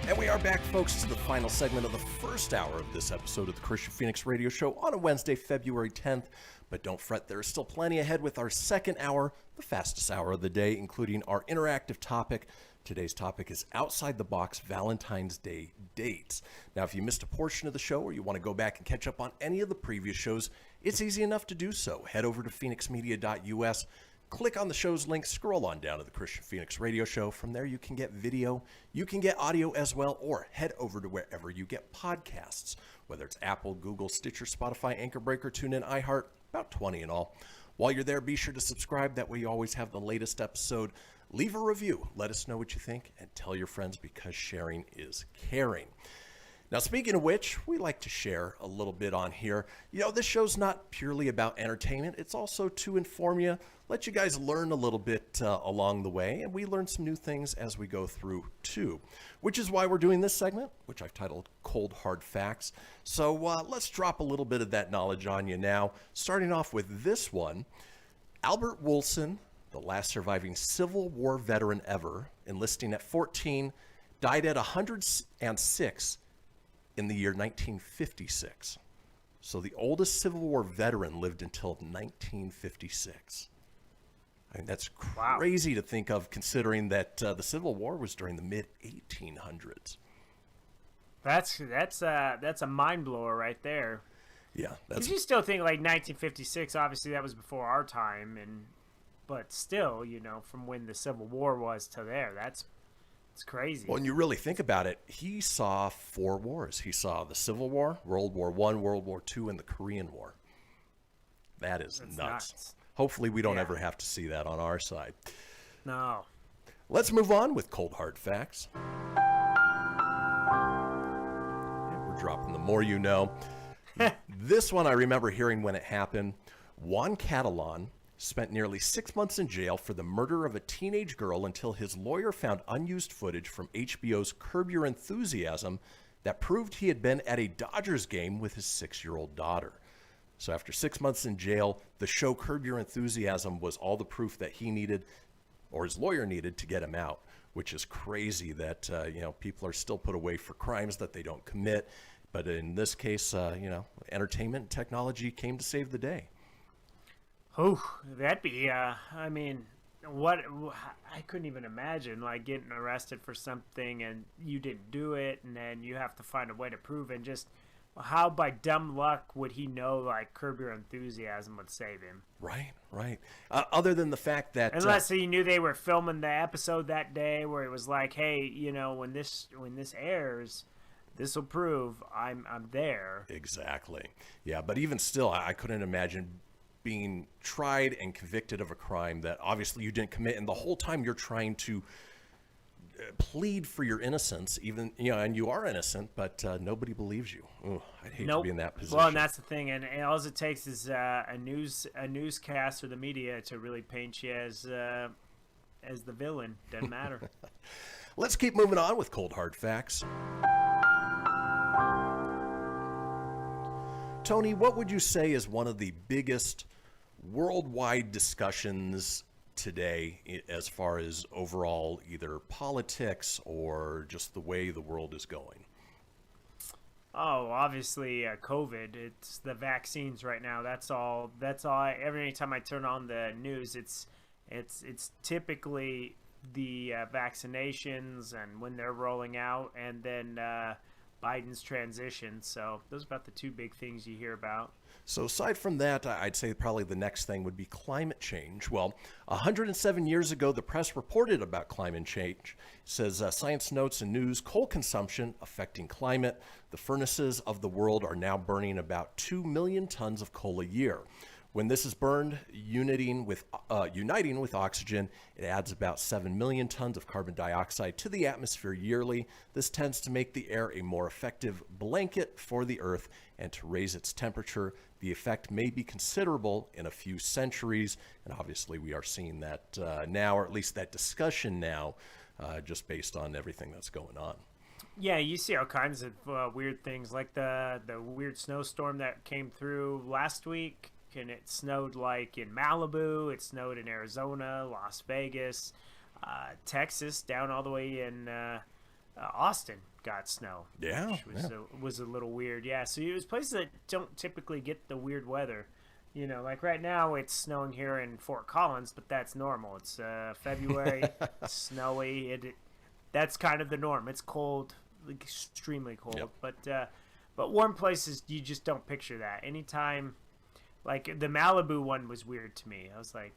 And we are back, folks, to the final segment of the first hour of this episode of the Kristian Fenix Radio Show on a Wednesday, February 10th. But don't fret, there is still plenty ahead with our second hour, the fastest hour of the day, including our interactive topic. Today's topic is Outside the Box Valentine's Day Dates. Now, if you missed a portion of the show or you want to go back and catch up on any of the previous shows, it's easy enough to do so. Head over to phoenixmedia.us, click on the show's link, scroll on down to the Kristian Fenix Radio Show. From there, you can get video, you can get audio as well, or head over to wherever you get podcasts, whether it's Apple, Google, Stitcher, Spotify, Anchor Breaker, TuneIn, iHeart, about 20 in all. While you're there, be sure to subscribe. That way you always have the latest episode. Leave a review. Let us know what you think and tell your friends, because sharing is caring. Now, speaking of which, we like to share a little bit on here. You know, this show's not purely about entertainment. It's also to inform you, let you guys learn a little bit along the way, and we learn some new things as we go through too, which is why we're doing this segment, which I've titled Cold Hard Facts. So let's drop a little bit of that knowledge on you now, starting off with this one. Albert Wilson, the last surviving Civil War veteran ever, enlisting at 14, died at 106 in the year 1956. So the oldest Civil War veteran lived until 1956. I mean, that's crazy to think of, considering that the Civil War was during the mid-1800s. That's a mind blower right there. Yeah, because you still think like 1956. Obviously, that was before our time, but still, you know, from when the Civil War was to there, it's crazy. Well, when you really think about it, he saw 4 wars. He saw the Civil War, World War I, World War II, and the Korean War. That's nuts. Hopefully, we don't ever have to see that on our side. No. Let's move on with Cold Hard Facts. We're dropping the more you know. This one I remember hearing when it happened. Juan Catalan spent nearly 6 months in jail for the murder of a teenage girl until his lawyer found unused footage from HBO's Curb Your Enthusiasm that proved he had been at a Dodgers game with his 6-year-old daughter. So after 6 months in jail, the show Curb Your Enthusiasm was all the proof that he needed, or his lawyer needed, to get him out, which is crazy that, people are still put away for crimes that they don't commit. But in this case, entertainment and technology came to save the day. Oh, that'd be, I couldn't even imagine, like, getting arrested for something and you didn't do it, and then you have to find a way to prove it. And just, how by dumb luck would he know like Curb Your Enthusiasm would save him? Right. Other than the fact that unless he knew they were filming the episode that day, where it was like, hey, when this airs, this will prove I'm there. Exactly. Yeah, but even still, I couldn't imagine being tried and convicted of a crime that obviously you didn't commit, and the whole time you're trying to plead for your innocence, even and you are innocent, but nobody believes you. Ooh, I'd hate to be in that position. Well, and that's the thing, and all it takes is a newscast or the media to really paint you as the villain. Doesn't matter. Let's keep moving on with cold hard facts. Tony, what would you say is one of the biggest worldwide discussions today as far as overall either politics or just the way the world is going? Oh, obviously COVID. It's the vaccines right now. That's all. Every time I turn on the news, it's typically the vaccinations and when they're rolling out, and then Biden's transition. So those are about the two big things you hear about. So aside from that, I'd say probably the next thing would be climate change. Well, 107 years ago, the press reported about climate change. It says, Science notes and news, coal consumption affecting climate. The furnaces of the world are now burning about 2 million tons of coal a year. When this is burned, uniting with oxygen, it adds about 7 million tons of carbon dioxide to the atmosphere yearly. This tends to make the air a more effective blanket for the Earth and to raise its temperature. The effect may be considerable in a few centuries, and obviously we are seeing that now, or at least that discussion now, just based on everything that's going on. Yeah, you see all kinds of weird things, like the weird snowstorm that came through last week. And it snowed like in Malibu, it snowed in Arizona, Las Vegas, Texas, down all the way in Austin got snow. Yeah, which was a little weird. Yeah, so it was places that don't typically get the weird weather. Like right now it's snowing here in Fort Collins, but that's normal. It's February, snowy. That's kind of the norm. It's cold, like extremely cold. Yep. But warm places, you just don't picture that. Anytime. Like the Malibu one was weird to me. I was like,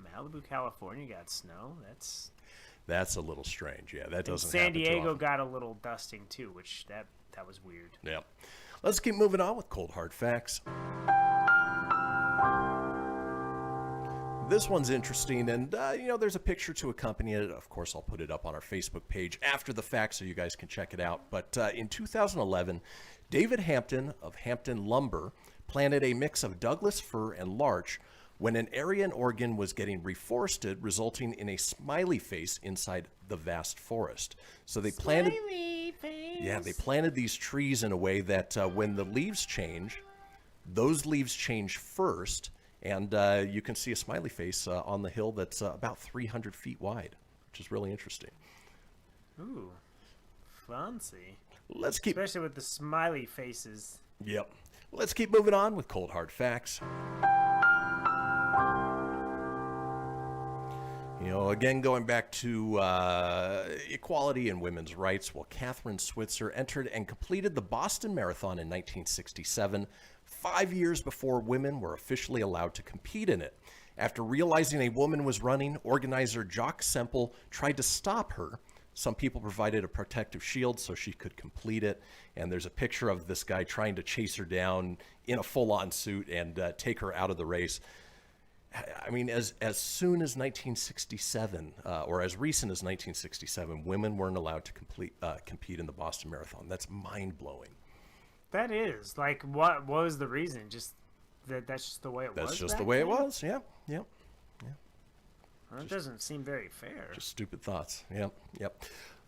Malibu, California got snow? That's a little strange. Yeah, that doesn't San happen too Diego often. got a little dusting too, which that was weird. Yeah. Let's keep moving on with cold hard facts. This one's interesting, and there's a picture to accompany it. Of course, I'll put it up on our Facebook page after the fact so you guys can check it out. But in 2011, David Hampton of Hampton Lumber planted a mix of Douglas fir and larch when an area in Oregon was getting reforested, resulting in a smiley face inside the vast forest. So they planted, they planted these trees in a way that when the leaves change, those leaves change first, and you can see a smiley face on the hill that's about 300 feet wide, which is really interesting. Ooh, fancy. Especially with the smiley faces. Yep. Let's keep moving on with cold hard facts. Again, going back to equality and women's rights, Catherine Switzer entered and completed the Boston Marathon in 1967, 5 years before women were officially allowed to compete in it. After realizing a woman was running, organizer Jock Semple tried to stop her. Some people provided a protective shield so she could complete it. And there's a picture of this guy trying to chase her down in a full-on suit and take her out of the race. I mean, as soon as 1967, or as recent as 1967, women weren't allowed to compete in the Boston Marathon. That's mind-blowing. That is. Like, what was the reason? Just that's just the way it was? That's just the way it was, yeah. Well, it doesn't seem very fair. Just stupid thoughts. Yep.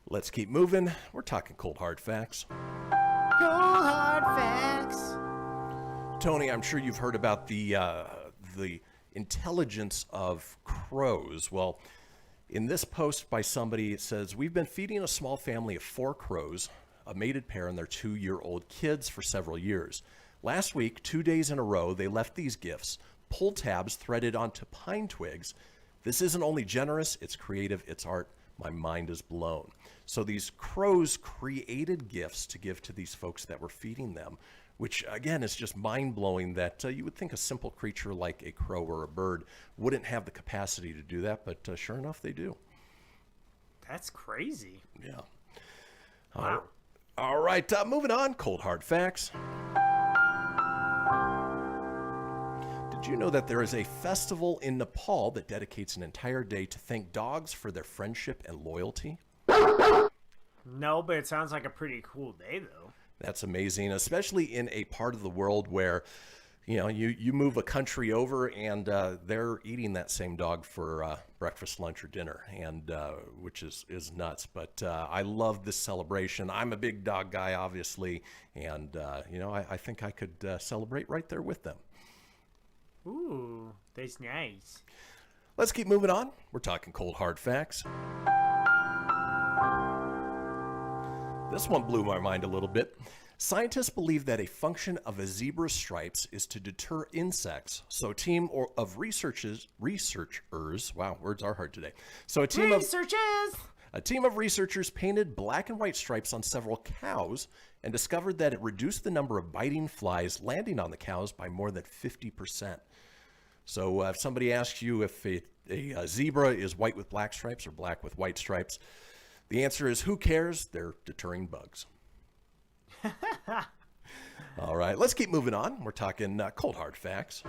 Let's keep moving. We're talking cold hard facts. Cold hard facts. Tony, I'm sure you've heard about the intelligence of crows. Well, in this post by somebody, it says, we've been feeding a small family of 4 crows, a mated pair and their 2-year-old kids for several years. Last week, 2 days in a row, they left these gifts, pull tabs threaded onto pine twigs. This isn't only generous, it's creative, it's art. My mind is blown. So these crows created gifts to give to these folks that were feeding them. which again is just mind-blowing that you would think a simple creature like a crow or a bird wouldn't have the capacity to do that, but sure enough, they do. That's crazy. Yeah. Wow. All right, moving on. Cold hard facts. Did you know that there is a festival in Nepal that dedicates an entire day to thank dogs for their friendship and loyalty? No, but it sounds like a pretty cool day, though. That's amazing, especially in a part of the world where, you move a country over and they're eating that same dog for breakfast, lunch, or dinner, and which is nuts. But I love this celebration. I'm a big dog guy, obviously, and I think I could celebrate right there with them. Ooh, that's nice. Let's keep moving on. We're talking cold hard facts. This one blew my mind a little bit. Scientists believe that a function of a zebra's stripes is to deter insects. So a team of researchers, wow, words are hard today. So a team of researchers painted black and white stripes on several cows and discovered that it reduced the number of biting flies landing on the cows by more than 50%. So if somebody asks you if a zebra is white with black stripes or black with white stripes, the answer is, who cares? They're deterring bugs. All right, let's keep moving on. We're talking cold hard facts.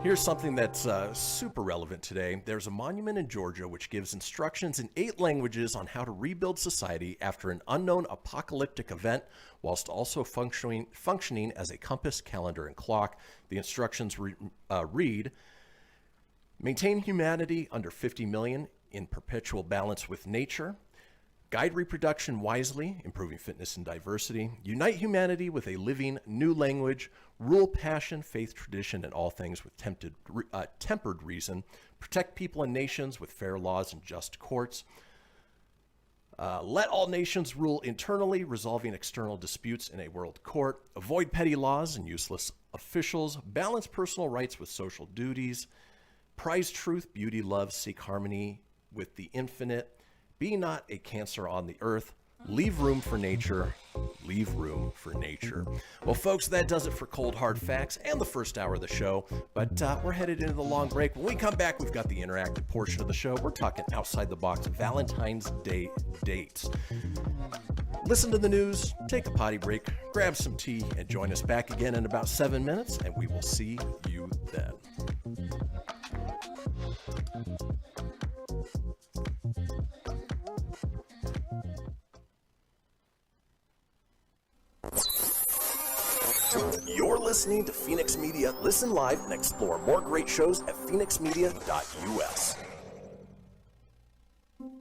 Here's something that's super relevant today. There's a monument in Georgia which gives instructions in 8 languages on how to rebuild society after an unknown apocalyptic event, whilst also functioning as a compass, calendar, and clock. The instructions read, maintain humanity under 50 million in perpetual balance with nature. Guide reproduction wisely, improving fitness and diversity. Unite humanity with a living new language. Rule passion, faith, tradition, and all things with tempered reason. Protect people and nations with fair laws and just courts. Let all nations rule internally, resolving external disputes in a world court. Avoid petty laws and useless officials. Balance personal rights with social duties. Prize truth, beauty, love, seek harmony with the infinite. Be not a cancer on the earth. Leave room for nature. Leave room for nature. Well, folks, that does it for Cold Hard Facts and the first hour of the show. But we're headed into the long break. When we come back, we've got the interactive portion of the show. We're talking outside the box Valentine's Day dates. Listen to the news, take a potty break, grab some tea, and join us back again in about 7 minutes, and we will see you then. You're listening to Fenix Media. Listen live and explore more great shows at phoenixmedia.us.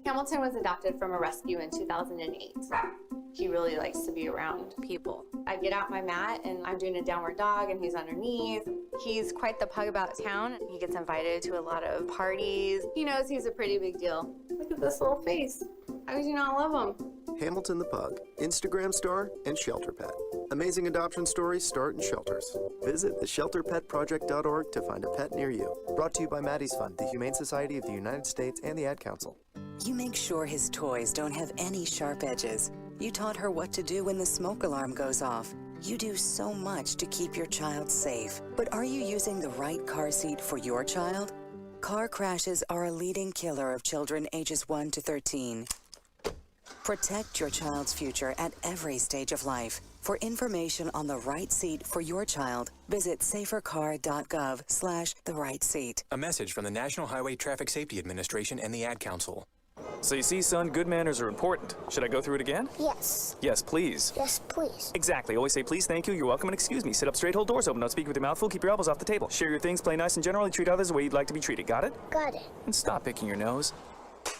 Hamilton was adopted from a rescue in 2008. He really likes to be around people. I get out my mat and I'm doing a downward dog and he's underneath. He's quite the pug about town. He gets invited to a lot of parties. He knows he's a pretty big deal. Look at this little face. How could you not love him? Hamilton the Pug, Instagram star and shelter pet. Amazing adoption stories start in shelters. Visit theshelterpetproject.org to find a pet near you. Brought to you by Maddie's Fund, the Humane Society of the United States, and the Ad Council. You make sure his toys don't have any sharp edges. You taught her what to do when the smoke alarm goes off. You do so much to keep your child safe. But are you using the right car seat for your child? Car crashes are a leading killer of children ages 1 to 13. Protect your child's future at every stage of life. For information on the right seat for your child, visit safercar.gov/the-right-seat. A message from the National Highway Traffic Safety Administration and the Ad Council. So you see, son, good manners are important. Should I go through it again? Yes. Yes, please. Yes, please. Exactly. Always say please, thank you, you're welcome, and excuse me. Sit up straight, hold doors open, don't speak with your mouth full, keep your elbows off the table. Share your things, play nice, and generally treat others the way you'd like to be treated. Got it? Got it. And stop picking your nose.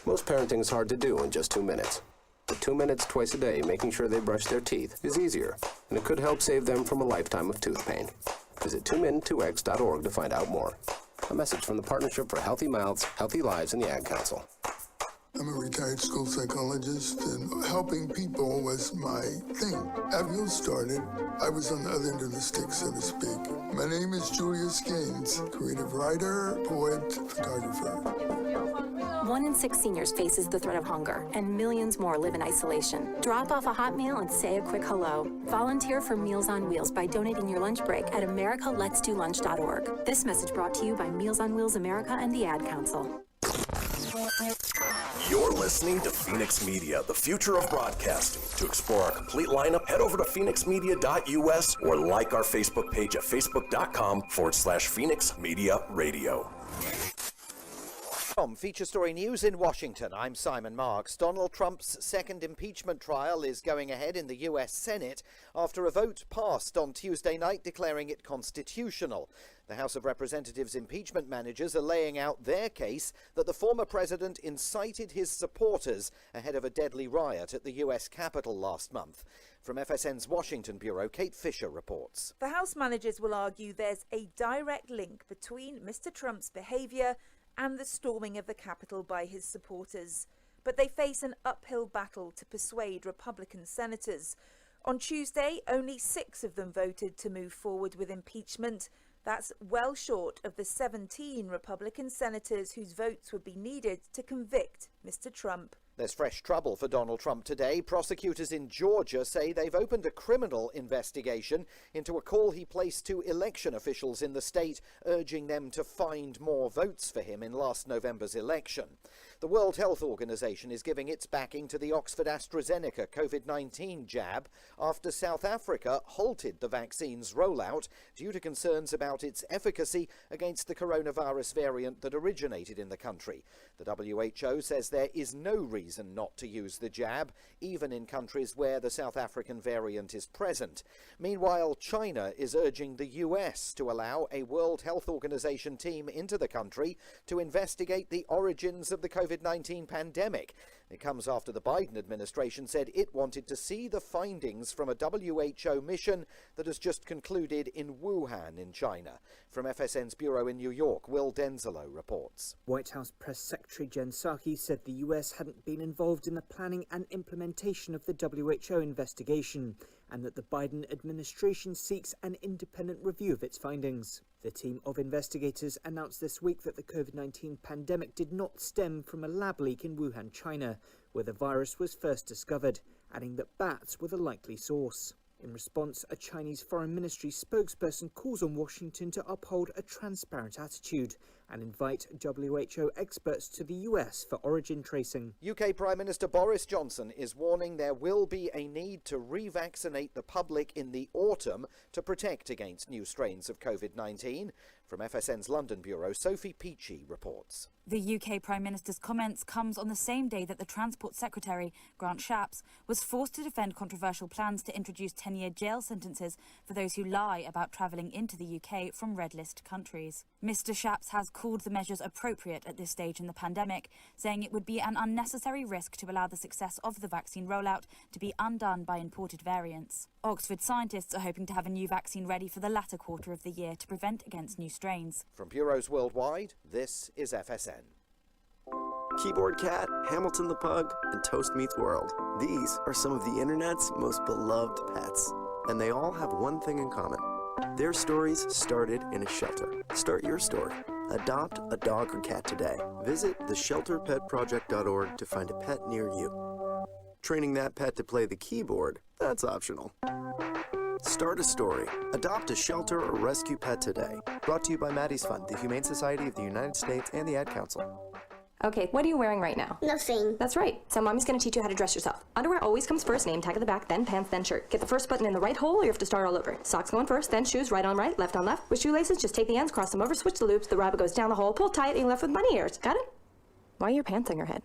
Most parenting is hard to do in just 2 minutes. But 2 minutes twice a day making sure they brush their teeth is easier, and it could help save them from a lifetime of tooth pain. Visit 2min2x.org to find out more. A message from the Partnership for Healthy Mouths, Healthy Lives, and the Ad Council. I'm a retired school psychologist, and helping people was my thing. After Mule started, I was on the other end of the stick, so to speak. My name is Julius Gaines, creative writer, poet, photographer. 1 in 6 seniors faces the threat of hunger, and millions more live in isolation. Drop off a hot meal and say a quick hello. Volunteer for Meals on Wheels by donating your lunch break at americaletsdolunch.org. This message brought to you by Meals on Wheels America and the Ad Council. You're listening to Fenix Media, the future of broadcasting. To explore our complete lineup, head over to phoenixmedia.us or like our Facebook page at facebook.com/Fenix Media Radio. Feature Story News in Washington. I'm Simon Marks. Donald Trump's second impeachment trial is going ahead in the U.S. Senate after a vote passed on Tuesday night declaring it constitutional. The House of Representatives impeachment managers are laying out their case that the former president incited his supporters ahead of a deadly riot at the U.S. Capitol last month. From FSN's Washington Bureau, Kate Fisher reports. The House managers will argue there's a direct link between Mr. Trump's behaviour and the storming of the Capitol by his supporters. But they face an uphill battle to persuade Republican senators. On Tuesday, only 6 of them voted to move forward with impeachment. That's well short of the 17 Republican senators whose votes would be needed to convict Mr. Trump. There's fresh trouble for Donald Trump today. Prosecutors in Georgia say they've opened a criminal investigation into a call he placed to election officials in the state, urging them to find more votes for him in last November's election. The World Health Organization is giving its backing to the Oxford-AstraZeneca COVID-19 jab after South Africa halted the vaccine's rollout due to concerns about its efficacy against the coronavirus variant that originated in the country. The WHO says there is no reason not to use the jab, even in countries where the South African variant is present. Meanwhile, China is urging the US to allow a World Health Organization team into the country to investigate the origins of the COVID-19 pandemic. It comes after the Biden administration said it wanted to see the findings from a WHO mission that has just concluded in Wuhan in China. From FSN's bureau in New York, Will Denzelo reports. White House Press Secretary Jen Psaki said the US hadn't been involved in the planning and implementation of the WHO investigation, and that the Biden administration seeks an independent review of its findings. The team of investigators announced this week that the COVID-19 pandemic did not stem from a lab leak in Wuhan, China, where the virus was first discovered, adding that bats were the likely source. In response, a Chinese Foreign Ministry spokesperson calls on Washington to uphold a transparent attitude and invite WHO experts to the US for origin tracing. UK Prime Minister Boris Johnson is warning there will be a need to revaccinate the public in the autumn to protect against new strains of COVID-19. From FSN's London bureau, Sophie Peachy reports. The UK Prime Minister's comments comes on the same day that the Transport Secretary, Grant Shapps, was forced to defend controversial plans to introduce 10-year jail sentences for those who lie about travelling into the UK from red list countries. Mr Shapps has called the measures appropriate at this stage in the pandemic, saying it would be an unnecessary risk to allow the success of the vaccine rollout to be undone by imported variants. Oxford scientists are hoping to have a new vaccine ready for the latter quarter of the year to prevent against new strains. From bureaus worldwide, this is FSN. Keyboard Cat, Hamilton the Pug, and Toast Meets World. These are some of the internet's most beloved pets, and they all have one thing in common. Their stories started in a shelter. Start your story. Adopt a dog or cat today. Visit theshelterpetproject.org to find a pet near you. Training that pet to play the keyboard, that's optional. Start a story. Adopt a shelter or rescue pet today. Brought to you by Maddie's Fund, the Humane Society of the United States, and the Ad Council. Okay, what are you wearing right now? Nothing. That's right. So mommy's gonna teach you how to dress yourself. Underwear always comes first, name tag at the back, then pants, then shirt. Get the first button in the right hole or you have to start all over. Socks going first, then shoes, right on right, left on left. With shoelaces, just take the ends, cross them over, switch the loops, the rabbit goes down the hole, pull tight, and you're left with bunny ears. Got it? Why are your pants on your head?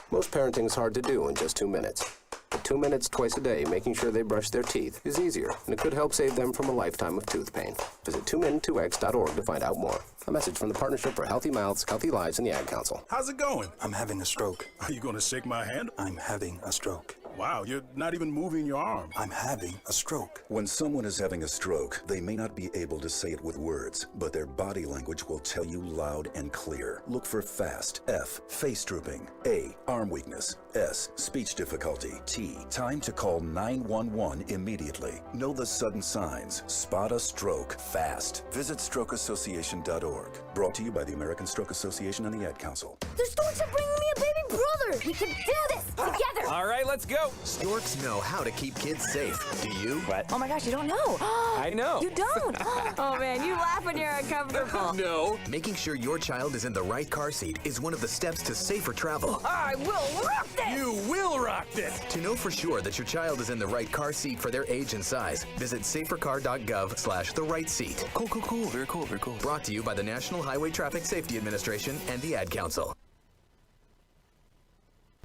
Most parenting is hard to do in just 2 minutes. But 2 minutes twice a day making sure they brush their teeth is easier, and it could help save them from a lifetime of tooth pain. Visit 2min2x.org to find out more. A message from the Partnership for Healthy Mouths, Healthy Lives, and the Ad Council. How's it going? I'm having a stroke. Are you going to shake my hand? I'm having a stroke. Wow, you're not even moving your arm. I'm having a stroke. When someone is having a stroke, they may not be able to say it with words, but their body language will tell you loud and clear. Look for FAST. F, face drooping. A, arm weakness. S, speech difficulty. T, time to call 911 immediately. Know the sudden signs. Spot a stroke fast. Visit strokeassociation.org. Brought to you by the American Stroke Association and the Ad Council. The storks are bringing me a baby brother. We can do this together. All right, let's go. Storks know how to keep kids safe. Do you? What? Oh my gosh, you don't know. I know. You don't. Oh man, you laugh when you're uncomfortable. No. Making sure your child is in the right car seat is one of the steps to safer travel. I will rock this. You will rock this. To know for sure that your child is in the right car seat for their age and size, visit safercar.gov/the-right-seat. Cool. Very cool. Brought to you by the National Highway Traffic Safety Administration and the Ad Council.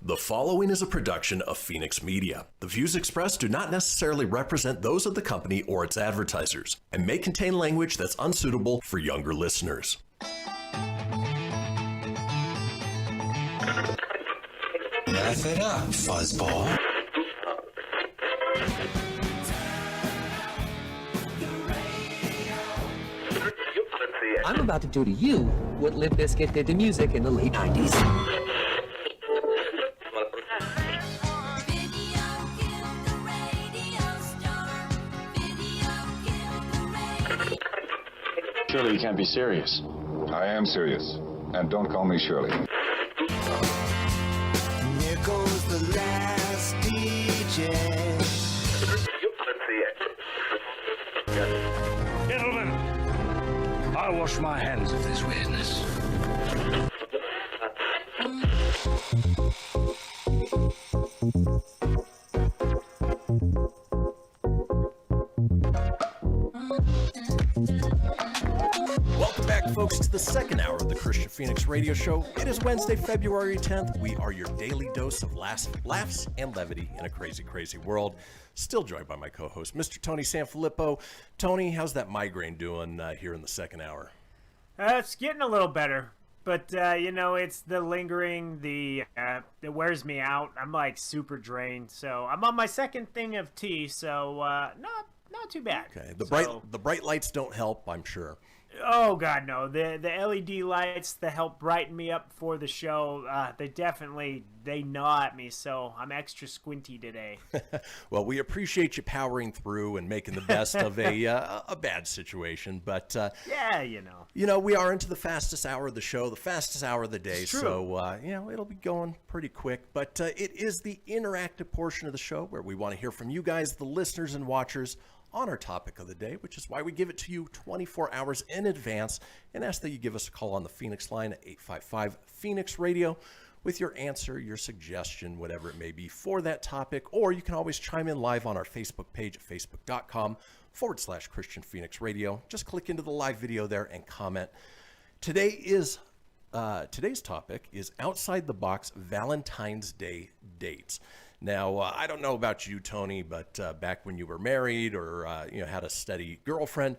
The following is a production of Fenix Media. The views expressed do not necessarily represent those of the company or its advertisers and may contain language that's unsuitable for younger listeners. Laugh it up, fuzzball. I'm about to do to you what Limp Bizkit did to music in the late 90s. Surely you can't be serious. I am serious. And don't call me Shirley. Here goes the last DJ. Gentlemen, I wash my hands of this weirdness. Welcome back, folks, to the second hour of the Kristian Fenix radio show. It is Wednesday, February 10th. We are your daily dose of laughs and levity in a crazy, crazy world. Still joined by my co-host, Mr. Tony Sanfilippo. Tony, how's that migraine doing here in the second hour? It's getting a little better, but it's the lingering, it wears me out. I'm like super drained, so I'm on my second thing of tea, so not too bad. Okay, the bright lights don't help, I'm sure. Oh God, no! The LED lights that help brighten me up for the show, they gnaw at me, so I'm extra squinty today. Well, we appreciate you powering through and making the best of a bad situation, but yeah, we are into the fastest hour of the show, the fastest hour of the day, it's true. So it'll be going pretty quick. But it is the interactive portion of the show where we want to hear from you guys, the listeners and watchers, on our topic of the day, which is why we give it to you 24 hours in advance and ask that you give us a call on the Fenix line at 855-FENIX-RADIO with your answer, your suggestion, whatever it may be for that topic, or you can always chime in live on our Facebook page at facebook.com/Kristian Fenix Radio. Just click into the live video there and comment. Today's topic is outside the box Valentine's Day dates. Now, I don't know about you, Tony, but back when you were married or had a steady girlfriend,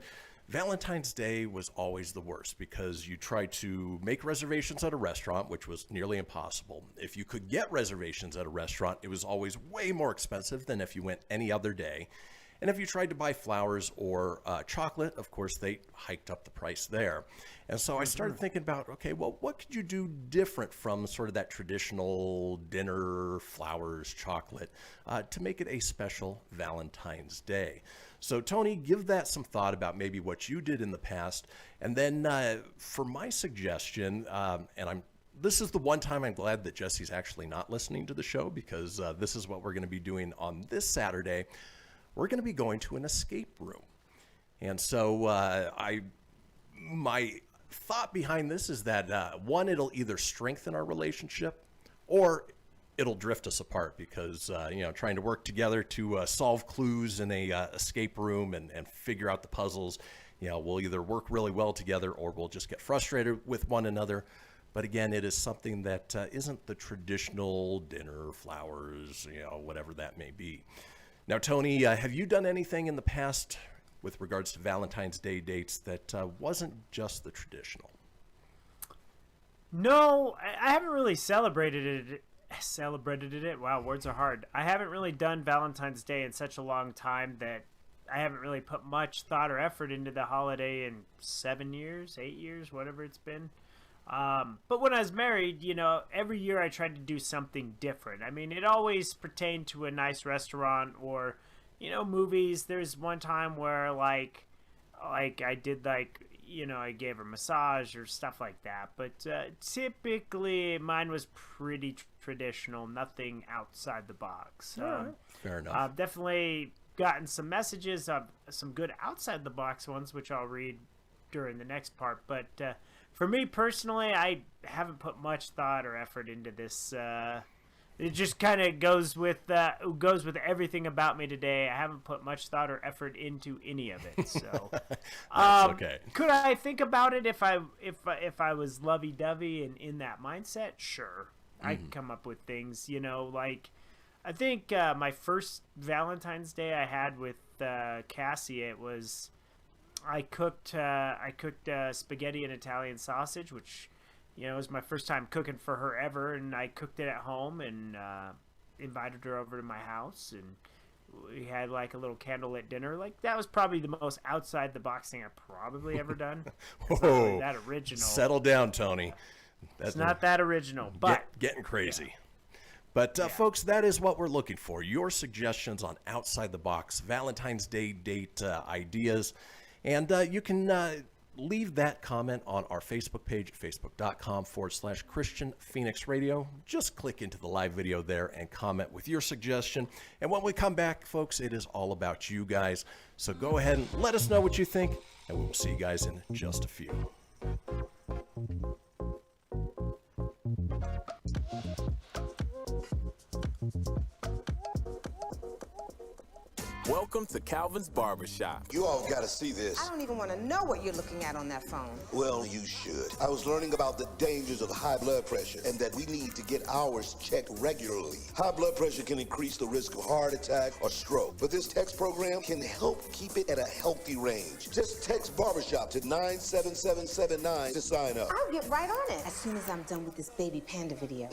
Valentine's Day was always the worst because you tried to make reservations at a restaurant, which was nearly impossible. If you could get reservations at a restaurant, it was always way more expensive than if you went any other day. And if you tried to buy flowers or chocolate, of course, they hiked up the price there. And so I started thinking about, okay, well, what could you do different from sort of that traditional dinner, flowers, chocolate, to make it a special Valentine's Day? So, Tony, give that some thought about maybe what you did in the past. And then for my suggestion, this is the one time I'm glad that Jesse's actually not listening to the show, because this is what we're going to be doing on this Saturday. We're going to be going to an escape room. And so my thought behind this is that, one, it'll either strengthen our relationship or it'll drift us apart because, trying to work together to solve clues in a escape room and figure out the puzzles, we'll either work really well together or we'll just get frustrated with one another. But again, it is something that isn't the traditional dinner, flowers, whatever that may be. Now, Tony, have you done anything in the past with regards to Valentine's Day dates that wasn't just the traditional? No, I haven't really celebrated it celebrated it. Wow, words are hard. I haven't really done Valentine's Day in such a long time that I haven't really put much thought or effort into the holiday in 7 years, 8 years, whatever it's been. But when I was married, you know, every year I tried to do something different. I mean, it always pertained to a nice restaurant or, you know, movies. There's one time where like I did like, you know, I gave her a massage or stuff like that. But typically mine was pretty traditional, nothing outside the box. Fair enough. I've definitely gotten some messages of some good outside the box ones, which I'll read during the next part. But for me personally, I haven't put much thought or effort into this. It just kind of goes with everything about me today. I haven't put much thought or effort into any of it. So that's okay. Could I think about it if I was lovey-dovey and in that mindset? Sure. I can come up with things, you know, like I think my first Valentine's Day I had with Cassie, it was I cooked spaghetti and Italian sausage, which, you know, it was my first time cooking for her ever, and I cooked it at home and invited her over to my house, and we had like a little candlelit dinner. Like that was probably the most outside the box thing I've probably ever done. It's not really that original. Settle down, Tony. It's not that original, but getting crazy. Yeah. But folks, that is what we're looking for. Your suggestions on outside the box Valentine's Day date ideas. And you can leave that comment on our Facebook page, facebook.com/Kristian Fenix Radio. Just click into the live video there and comment with your suggestion. And when we come back, folks, it is all about you guys. So go ahead and let us know what you think, and we will see you guys in just a few. Welcome to Calvin's Barbershop. You all gotta see this. I don't even want to know what you're looking at on that phone. Well, you should. I was learning about the dangers of high blood pressure and that we need to get ours checked regularly. High blood pressure can increase the risk of heart attack or stroke, but this text program can help keep it at a healthy range. Just text Barbershop to 97779 to sign up. I'll get right on it as soon as I'm done with this baby panda video.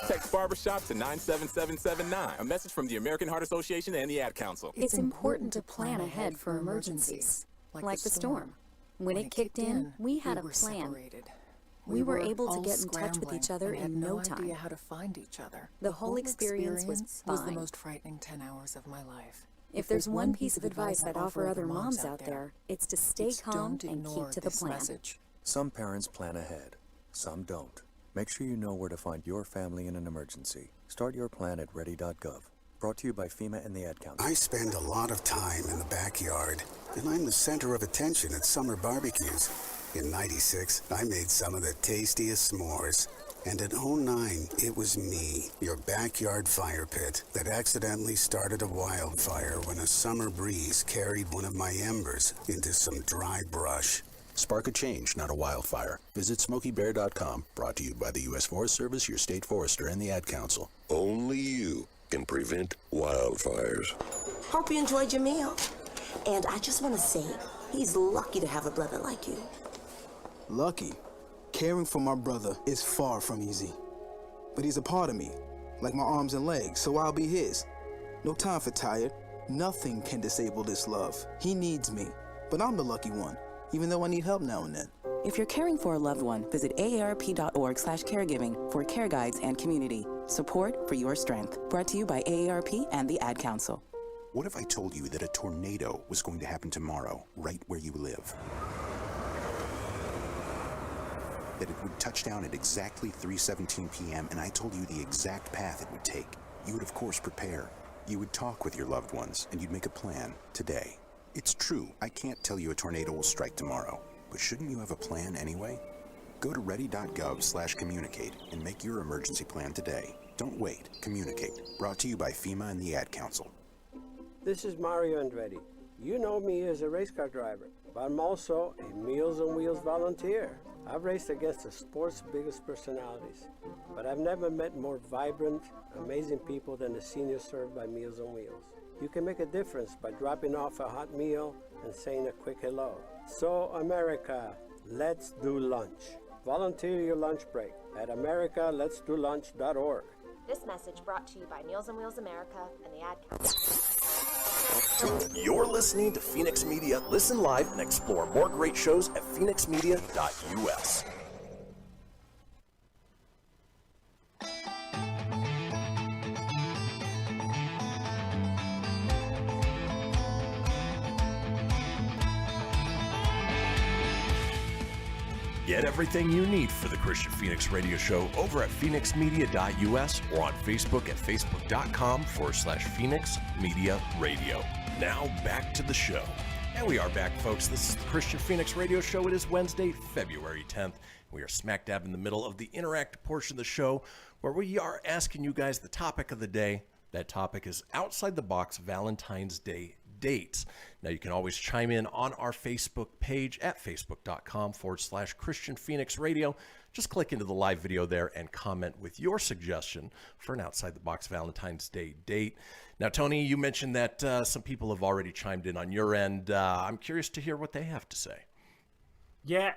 Text Barbershop to 97779. A message from the American Heart Association and the Ad Council. It's important to plan ahead for emergencies, like the storm. When it kicked in, we had a plan. We were able to get in touch with each other in no time. Idea how to find each other. The whole experience was fine. The most frightening 10 hours of my life. If there's one piece of advice I'd offer other moms out there, it's to stay calm and keep to the plan. Some parents plan ahead, some don't. Make sure you know where to find your family in an emergency. Start your plan at ready.gov. Brought to you by FEMA and the Ad Council. I spend a lot of time in the backyard, and I'm the center of attention at summer barbecues. In '96, I made some of the tastiest s'mores. And in '09, it was me, your backyard fire pit, that accidentally started a wildfire when a summer breeze carried one of my embers into some dry brush. Spark a change, not a wildfire. Visit SmokeyBear.com. Brought to you by the U.S. Forest Service, your state forester, and the Ad Council. Only you can prevent wildfires. Hope you enjoyed your meal. And I just want to say, he's lucky to have a brother like you. Lucky? Caring for my brother is far from easy. But he's a part of me, like my arms and legs, so I'll be his. No time for tired. Nothing can disable this love. He needs me, but I'm the lucky one, even though I need help now and then. If you're caring for a loved one, visit aarp.org/caregiving for care guides and community. Support for your strength. Brought to you by AARP and the Ad Council. What if I told you that a tornado was going to happen tomorrow, right where you live? That it would touch down at exactly 3:17 p.m., and I told you the exact path it would take. You would, of course, prepare. You would talk with your loved ones, and you'd make a plan today. It's true, I can't tell you a tornado will strike tomorrow, but shouldn't you have a plan anyway? Go to ready.gov/communicate and make your emergency plan today. Don't wait. Communicate. Brought to you by FEMA and the Ad Council. This is Mario Andretti. You know me as a race car driver, but I'm also a Meals on Wheels volunteer. I've raced against the sport's biggest personalities, but I've never met more vibrant, amazing people than the seniors served by Meals on Wheels. You can make a difference by dropping off a hot meal and saying a quick hello. So, America, let's do lunch. Volunteer your lunch break at americaletsdolunch.org. This message brought to you by Meals on Wheels America and the Ad Council. You're listening to Fenix Media. Listen live and explore more great shows at phoenixmedia.us. Get everything you need for the Kristian Fenix radio show over at phoenixmedia.us or on Facebook at facebook.com/Fenix Media Radio. Now back to the show. And we are back, folks. This is the Kristian Fenix radio show. It is Wednesday, February 10th. We are smack dab in the middle of the interactive portion of the show where we are asking you guys the topic of the day. That topic is outside the box Valentine's Day dates. Now, you can always chime in on our Facebook page at facebook.com/Kristian Fenix Radio. Just click into the live video there and comment with your suggestion for an outside the box Valentine's Day date. Now, Tony, you mentioned that some people have already chimed in on your end. I'm curious to hear what they have to say. Yeah,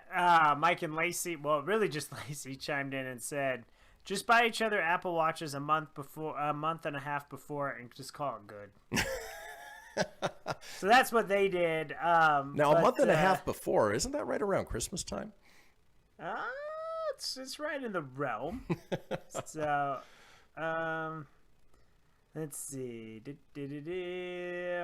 Mike and Lacey, well, really just Lacey chimed in and said, just buy each other Apple Watches a month and a half before and just call it good. So that's what they did. Now, a month and a half before, isn't that right around Christmas time? It's right in the realm. So, let's see.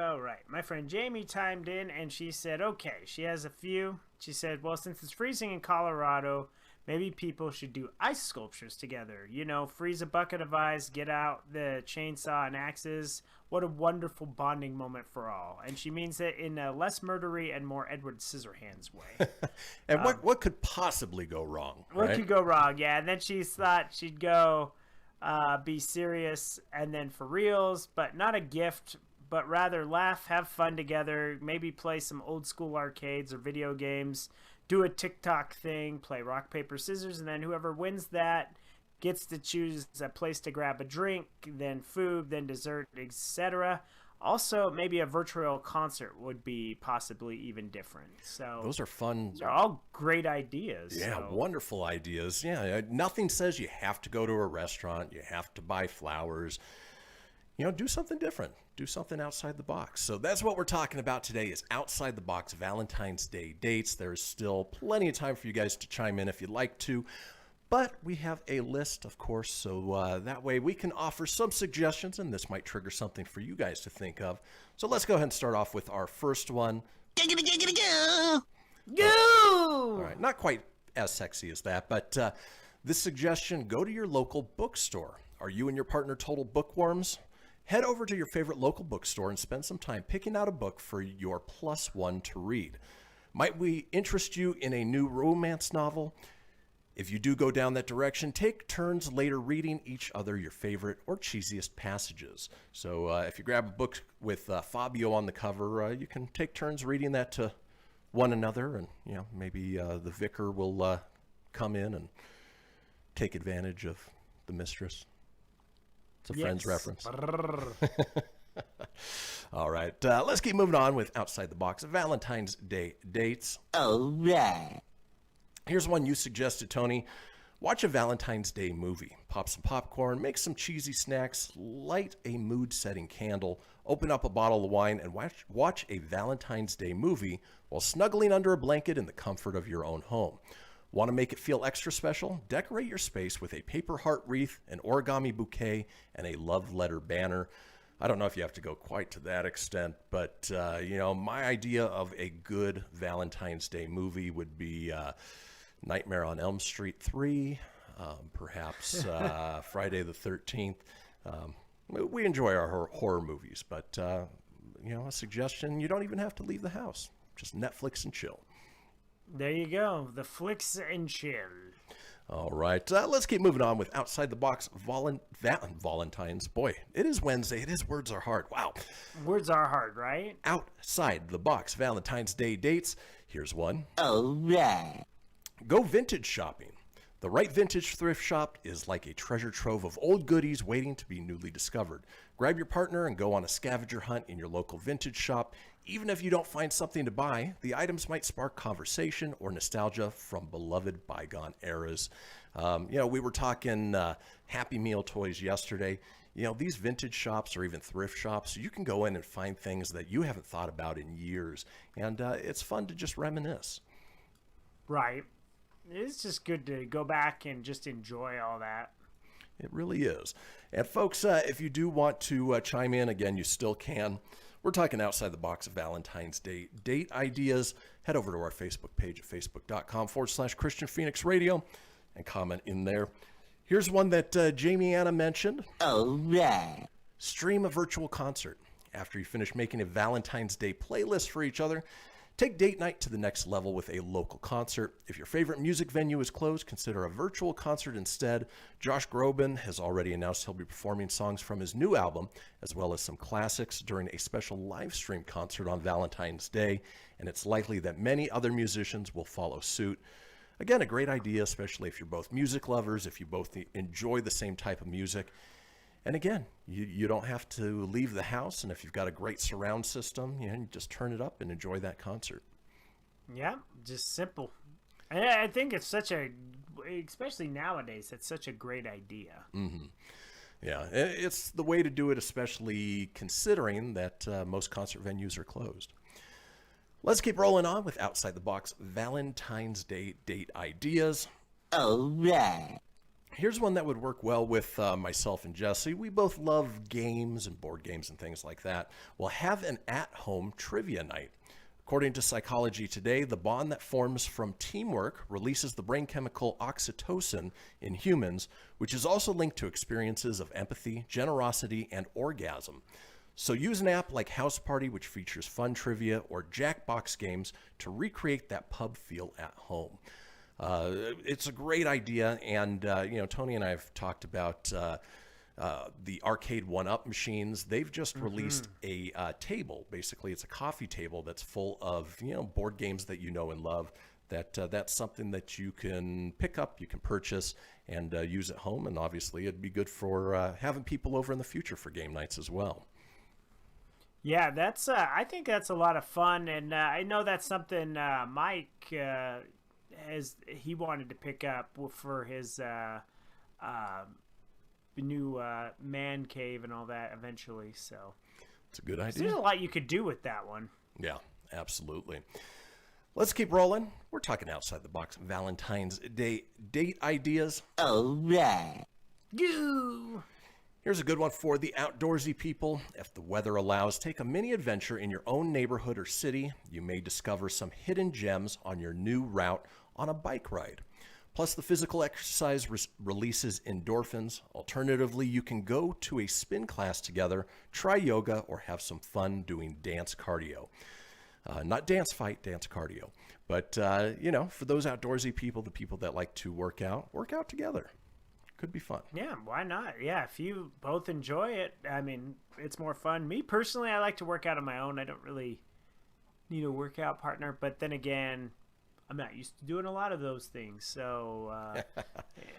All right. My friend Jamie chimed in and she said, okay, she has a few. She said, well, since it's freezing in Colorado, maybe people should do ice sculptures together. You know, freeze a bucket of ice, get out the chainsaw and axes. What a wonderful bonding moment for all. And she means it in a less murdery and more Edward Scissorhands way. And what could possibly go wrong? What could go wrong? Yeah, and then she thought she'd go be serious and then for reals, but not a gift, but rather laugh, have fun together, maybe play some old school arcades or video games, do a TikTok thing, play rock, paper, scissors, and then whoever wins that gets to choose a place to grab a drink, then food, then dessert, etc. Also, maybe a virtual concert would be possibly even different. So those are fun. Those are all great ideas. Yeah, wonderful ideas. Yeah, nothing says you have to go to a restaurant, you have to buy flowers. You know, do something different. Do something outside the box. So that's what we're talking about today is outside the box Valentine's Day dates. There's still plenty of time for you guys to chime in if you'd like to. But we have a list, of course, so that way we can offer some suggestions, and this might trigger something for you guys to think of. So let's go ahead and start off with our first one. Go! All right, not quite as sexy as that, but this suggestion, go to your local bookstore. Are you and your partner total bookworms? Head over to your favorite local bookstore and spend some time picking out a book for your plus one to read. Might we interest you in a new romance novel? If you do go down that direction, take turns later reading each other your favorite or cheesiest passages. So if you grab a book with Fabio on the cover, you can take turns reading that to one another, and maybe the vicar will come in and take advantage of the mistress. It's a Friends reference. All right, let's keep moving on with outside the box Valentine's Day dates. All right. Here's one you suggested, Tony. Watch a Valentine's Day movie. Pop some popcorn, make some cheesy snacks, light a mood-setting candle, open up a bottle of wine, and watch a Valentine's Day movie while snuggling under a blanket in the comfort of your own home. Want to make it feel extra special? Decorate your space with a paper heart wreath, an origami bouquet, and a love letter banner. I don't know if you have to go quite to that extent, but, my idea of a good Valentine's Day movie would be Nightmare on Elm Street 3, perhaps Friday the 13th. We enjoy our horror movies, but, a suggestion, you don't even have to leave the house. Just Netflix and chill. There you go. The flicks and chill. All right. Let's keep moving on with Outside the Box Valentines. Boy, it is Wednesday. It is Words Are Hard. Wow. Words are hard, right? Outside the Box Valentine's Day dates. Here's one. All right. Go vintage shopping. The right vintage thrift shop is like a treasure trove of old goodies waiting to be newly discovered. Grab your partner and go on a scavenger hunt in your local vintage shop. Even if you don't find something to buy, the items might spark conversation or nostalgia from beloved bygone eras. We were talking Happy Meal toys yesterday. These vintage shops or even thrift shops, you can go in and find things that you haven't thought about in years. And it's fun to just reminisce. Right. It's just good to go back and just enjoy all that. It really is. And folks, if you do want to chime in, again, you still can. We're talking outside the box of Valentine's Day date ideas. Head over to our Facebook page at facebook.com/Kristian Fenix Radio and comment in there. Here's one that Jamie Anna mentioned. All right. Stream a virtual concert. After you finish making a Valentine's Day playlist for each other, take date night to the next level with a local concert. If your favorite music venue is closed, consider a virtual concert instead. Josh Groban has already announced he'll be performing songs from his new album, as well as some classics during a special live stream concert on Valentine's Day, and it's likely that many other musicians will follow suit. Again, a great idea, especially if you're both music lovers, if you both enjoy the same type of music. And again, you don't have to leave the house, and if you've got a great surround system, you just turn it up and enjoy that concert. Yeah, just simple. And I think it's especially nowadays, it's such a great idea. Mm-hmm. Yeah, it's the way to do it, especially considering that most concert venues are closed. Let's keep rolling on with Outside the Box Valentine's Day date ideas. All right. Here's one that would work well with myself and Jesse. We both love games and board games and things like that. We'll have an at-home trivia night. According to Psychology Today, the bond that forms from teamwork releases the brain chemical oxytocin in humans, which is also linked to experiences of empathy, generosity, and orgasm. So use an app like House Party, which features fun trivia, or Jackbox games to recreate that pub feel at home. It's a great idea, and Tony and I have talked about the arcade 1-Up machines. They've just released a table. Basically, it's a coffee table that's full of board games that you know and love. That's something that you can pick up, you can purchase, and use at home. And obviously, it'd be good for having people over in the future for game nights as well. Yeah, that's. I think that's a lot of fun, and I know that's something Mike. He wanted to pick up for his new man cave and all that eventually. So it's a good idea. There's a lot you could do with that one. Yeah, absolutely. Let's keep rolling. We're talking outside the box Valentine's Day date ideas. All right. Goo! Here's a good one for the outdoorsy people. If the weather allows, take a mini adventure in your own neighborhood or city. You may discover some hidden gems on your new route on a bike ride. Plus, the physical exercise releases endorphins. Alternatively, you can go to a spin class together, try yoga, or have some fun doing dance cardio. Not dance fight, dance cardio. But, for those outdoorsy people, the people that like to work out together. Could be fun. Yeah, why not? Yeah, if you both enjoy it, I mean, it's more fun. Me, personally, I like to work out on my own. I don't really need a workout partner. But then again, I'm not used to doing a lot of those things. So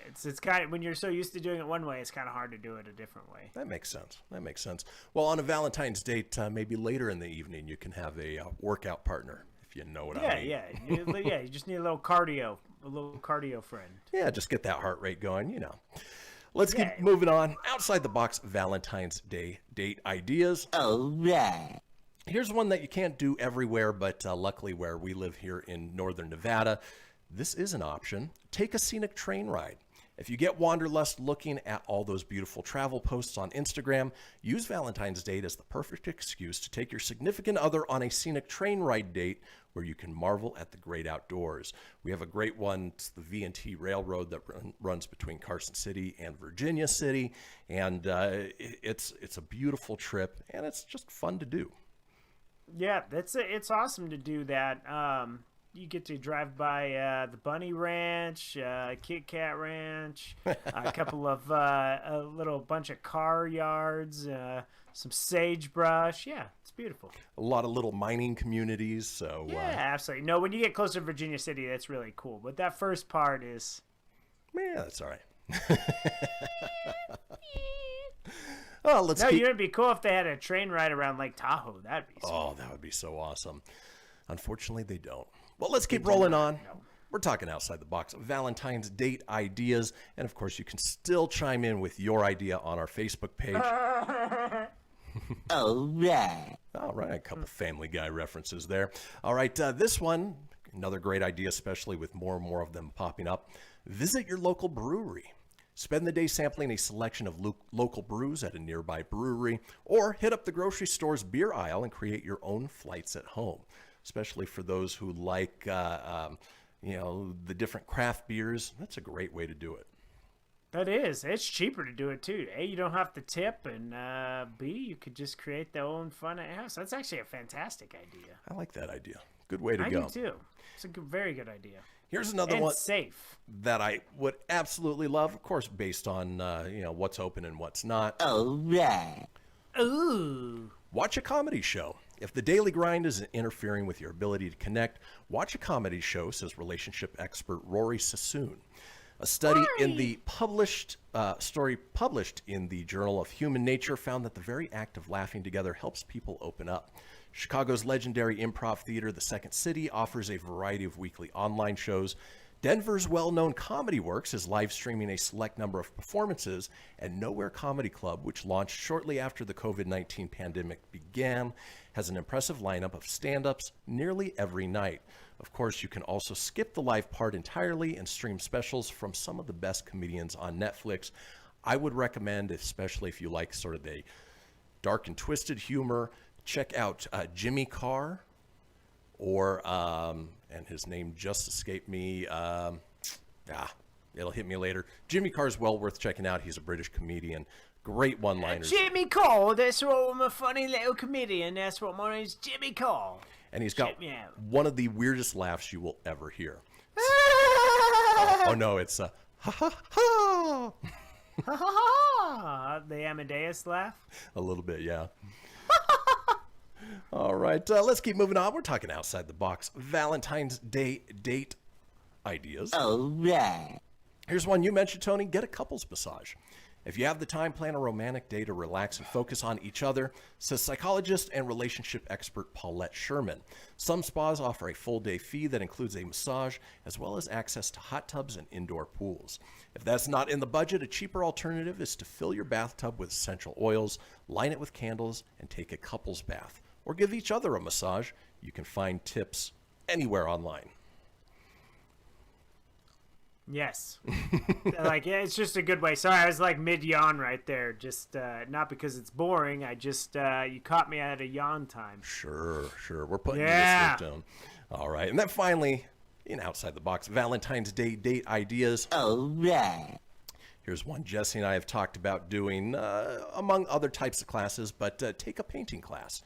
it's kind of, when you're so used to doing it one way, it's kind of hard to do it a different way. That makes sense. Well, on a Valentine's date, maybe later in the evening, you can have a workout partner, if you know what I mean. Yeah. You just need a little cardio friend. Yeah, just get that heart rate going, Let's keep moving on. Outside the box Valentine's Day date ideas. All right. Here's one that you can't do everywhere, but luckily where we live here in northern Nevada, this is an option. Take a scenic train ride. If you get wanderlust looking at all those beautiful travel posts on Instagram, use Valentine's Day as the perfect excuse to take your significant other on a scenic train ride date where you can marvel at the great outdoors. We have a great one. It's the V&T Railroad that runs between Carson City and Virginia City, and it's a beautiful trip, and it's just fun to do. Yeah, it's awesome to do that. You get to drive by the Bunny Ranch, Kit Kat Ranch, a couple of a little bunch of car yards, some sagebrush. Yeah, it's beautiful. A lot of little mining communities. So yeah, absolutely. No, when you get closer to Virginia City, that's really cool. But that first part is, yeah, that's all right. Oh, let's No, keep... it'd be cool if they had a train ride around Lake Tahoe. That'd be sweet. Oh, that would be so awesome. Unfortunately, they don't. Well, let's keep rolling on. No. We're talking outside the box. Valentine's date ideas. And, of course, you can still chime in with your idea on our Facebook page. All right. All right, a couple Family Guy references there. All right, this one, another great idea, especially with more and more of them popping up. Visit your local brewery. Spend the day sampling a selection of local brews at a nearby brewery, or hit up the grocery store's beer aisle and create your own flights at home, especially for those who like, the different craft beers. That's a great way to do it. That is. It's cheaper to do it, too. A, you don't have to tip, and B, you could just create their own fun at house. That's actually a fantastic idea. I like that idea. Good way to go. I do, too. It's a very good idea. Here's another and one safe that I would absolutely love, of course, based on what's open and what's not. All right. Ooh. Watch a comedy show. If the daily grind is interfering with your ability to connect, watch a comedy show, says relationship expert Rory Sassoon. A study in the story published in the Journal of Human Nature found that the very act of laughing together helps people open up. Chicago's legendary improv theater, The Second City, offers a variety of weekly online shows. Denver's well-known Comedy Works is live streaming a select number of performances, and Nowhere Comedy Club, which launched shortly after the COVID-19 pandemic began, has an impressive lineup of stand-ups nearly every night. Of course, you can also skip the live part entirely and stream specials from some of the best comedians on Netflix. I would recommend, especially if you like sort of the dark and twisted humor, check out Jimmy Carr, or, and his name just escaped me, it'll hit me later. Jimmy Carr's well worth checking out. He's a British comedian. Great one-liners. Jimmy Carr, that's what I'm a funny little comedian. That's what my name's Jimmy Carr. And he's got one of the weirdest laughs you will ever hear. Oh no, it's ha ha ha. Ha ha ha. The Amadeus laugh? A little bit, yeah. All right, let's keep moving on. We're talking outside the box. Valentine's Day date ideas. All right. Here's one you mentioned, Tony. Get a couples massage. If you have the time, plan a romantic day to relax and focus on each other, says psychologist and relationship expert Paulette Sherman. Some spas offer a full-day fee that includes a massage, as well as access to hot tubs and indoor pools. If that's not in the budget, a cheaper alternative is to fill your bathtub with essential oils, line it with candles, and take a couples bath. Or give each other a massage. You can find tips anywhere online. Yes. It's just a good way. Sorry, I was like mid-yawn right there. Just not because it's boring. I just, you caught me at a yawn time. Sure. We're putting you to sleep down. All right. And then finally, in Outside the Box, Valentine's Day date ideas. All right. Here's one Jesse and I have talked about doing, among other types of classes, but take a painting class.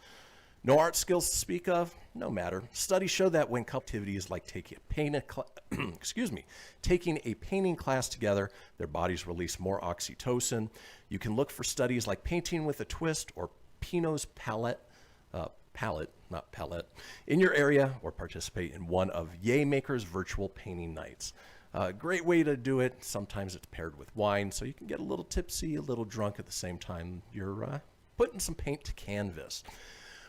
No art skills to speak of, no matter. Studies show that when activities like taking a painting class together, their bodies release more oxytocin. You can look for studies like Painting with a Twist or Pinot's palette, in your area, or participate in one of Yaymaker's virtual painting nights. Great way to do it. Sometimes it's paired with wine, so you can get a little tipsy, a little drunk at the same time you're putting some paint to canvas.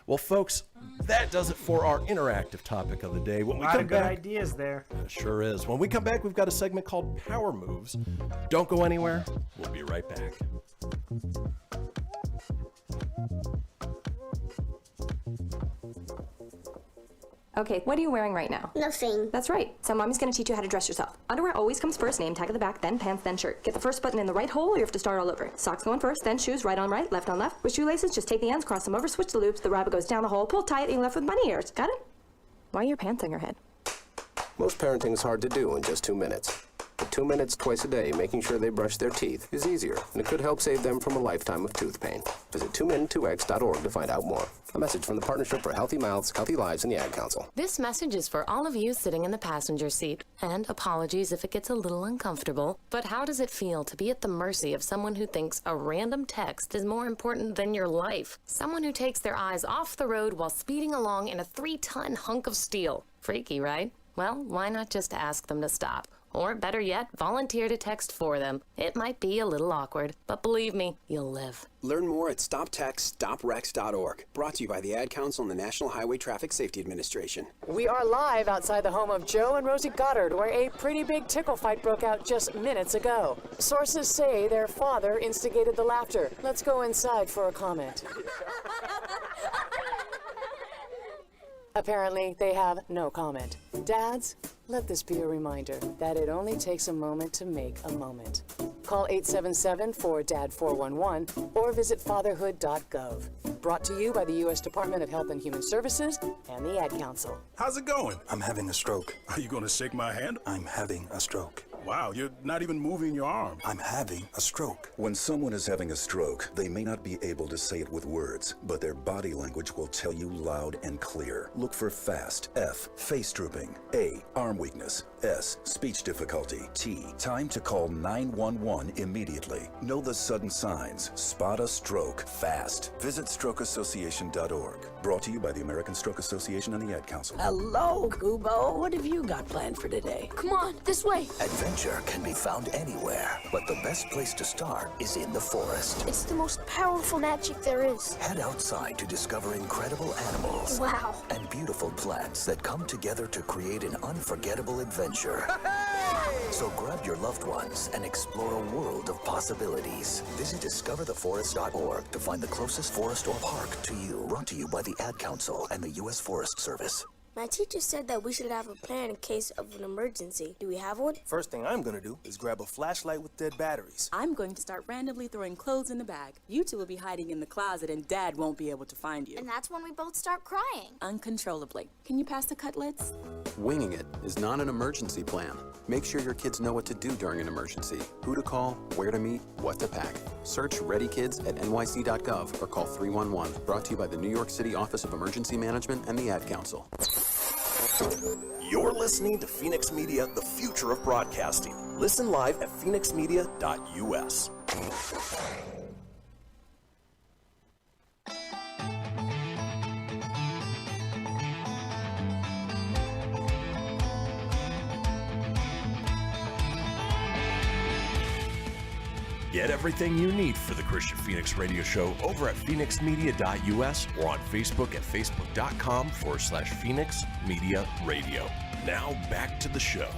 Well, folks, that does it for our interactive topic of the day. When we come good back, ideas there. It sure is. When we come back, we've got a segment called Power Moves. Don't go anywhere. We'll be right back. Okay, what are you wearing right now? Nothing. That's right. So mommy's gonna teach you how to dress yourself. Underwear always comes first, name tag at the back, then pants, then shirt. Get the first button in the right hole or you have to start all over. Socks going first, then shoes, right on right, left on left. With shoelaces, just take the ends, cross them over, switch the loops, the rabbit goes down the hole, pull tight, and you're left with bunny ears. Got it? Why are your pants on your head? Most parenting is hard to do in just 2 minutes. But 2 minutes twice a day making sure they brush their teeth is easier, and it could help save them from a lifetime of tooth pain. Visit 2min2x.org to find out more. A message from the Partnership for Healthy Mouths, Healthy Lives, and the Ad Council. This message is for all of you sitting in the passenger seat. And apologies if it gets a little uncomfortable, but how does it feel to be at the mercy of someone who thinks a random text is more important than your life? Someone who takes their eyes off the road while speeding along in a 3-ton hunk of steel. Freaky, right? Well, why not just ask them to stop? Or better yet, volunteer to text for them. It might be a little awkward, but believe me, you'll live. Learn more at stoptextstoprex.org. Brought to you by the Ad Council and the National Highway Traffic Safety Administration. We are live outside the home of Joe and Rosie Goddard, where a pretty big tickle fight broke out just minutes ago. Sources say their father instigated the laughter. Let's go inside for a comment. Apparently, they have no comment. Dads, let this be a reminder that it only takes a moment to make a moment. Call 877-4DAD-411 or visit fatherhood.gov. Brought to you by the U.S. Department of Health and Human Services and the Ad Council. How's it going? I'm having a stroke. Are you going to shake my hand? I'm having a stroke. Wow, you're not even moving your arm. I'm having a stroke. When someone is having a stroke, they may not be able to say it with words, but their body language will tell you loud and clear. Look for FAST. F, face drooping. A, arm weakness. S, speech difficulty. T, time to call 911 immediately. Know the sudden signs. Spot a stroke fast. Visit strokeassociation.org. Brought to you by the American Stroke Association and the Ad Council. Hello, Kubo. What have you got planned for today? Come on, this way. Adventure can be found anywhere, but the best place to start is in the forest. It's the most powerful magic there is. Head outside to discover incredible animals. Wow. And beautiful plants that come together to create an unforgettable adventure. So grab your loved ones and explore a world of possibilities. Visit discovertheforest.org to find the closest forest or park to you. Brought to you by the Ad Council and the U.S. Forest Service. My teacher said that we should have a plan in case of an emergency. Do we have one? First thing I'm gonna do is grab a flashlight with dead batteries. I'm going to start randomly throwing clothes in the bag. You two will be hiding in the closet and Dad won't be able to find you. And that's when we both start crying. Uncontrollably. Can you pass the cutlets? Winging it is not an emergency plan. Make sure your kids know what to do during an emergency, who to call, where to meet, what to pack. Search Ready Kids at nyc.gov or call 311. Brought to you by the New York City Office of Emergency Management and the Ad Council. You're listening to Fenix Media, the future of broadcasting. Listen live at phoenixmedia.us. Get everything you need for the Kristian Fenix radio show over at phoenixmedia.us or on Facebook at facebook.com/Fenix Media Radio. Now back to the show.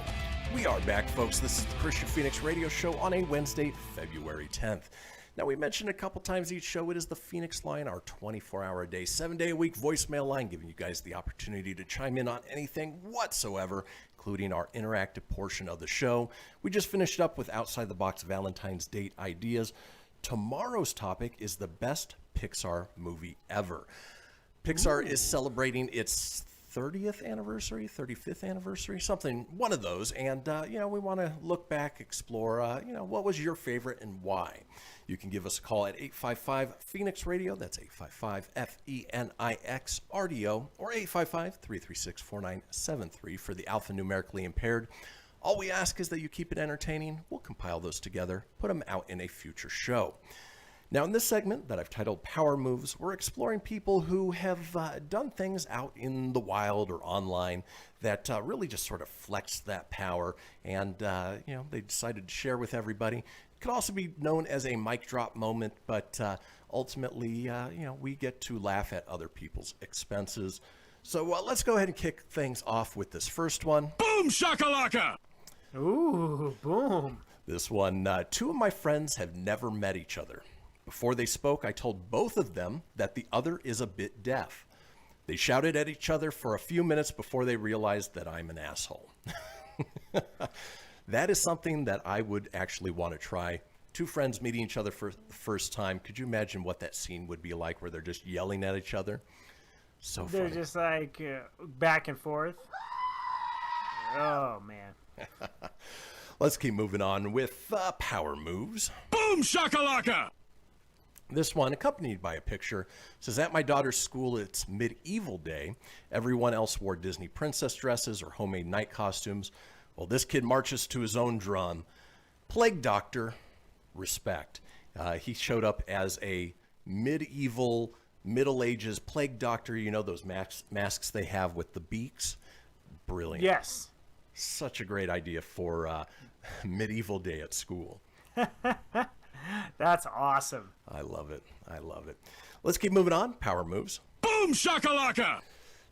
We are back, folks. This is the Kristian Fenix radio show on a Wednesday, February 10th. Now, we mentioned a couple times each show, it is the Fenix Line, our 24-hour-a-day, 7-day-a-week voicemail line, giving you guys the opportunity to chime in on anything whatsoever, including our interactive portion of the show. We just finished up with Outside the Box Valentine's Date ideas. Tomorrow's topic is the best Pixar movie ever. Pixar is celebrating its 30th anniversary, 35th anniversary, something, one of those. And, we want to look back, explore, what was your favorite and why? You can give us a call at 855-PHOENIX-RADIO. That's 855-FENIX-RDO or 855-336-4973 for the alphanumerically impaired. All we ask is that you keep it entertaining. We'll compile those together, put them out in a future show. Now, in this segment that I've titled Power Moves, we're exploring people who have done things out in the wild or online that really just sort of flex that power and, they decided to share with everybody. It could also be known as a mic drop moment, but ultimately, we get to laugh at other people's expenses. So let's go ahead and kick things off with this first one. Boom shakalaka! Ooh, boom. This one, two of my friends have never met each other. Before they spoke, I told both of them that the other is a bit deaf. They shouted at each other for a few minutes before they realized that I'm an asshole. That is something that I would actually want to try. Two friends meeting each other for the first time. Could you imagine what that scene would be like where they're just yelling at each other? So they're funny. just like back and forth. Oh, man. Let's keep moving on with power moves. Boom shakalaka! This one, accompanied by a picture, says, at my daughter's school, it's medieval day. Everyone else wore Disney princess dresses or homemade night costumes. Well, this kid marches to his own drum. Plague doctor, respect. He showed up as a medieval, Middle Ages plague doctor. You know those masks they have with the beaks? Brilliant. Yes. Such a great idea for medieval day at school. That's awesome. I love it. I love it. Let's keep moving on. Power moves. Boom shakalaka!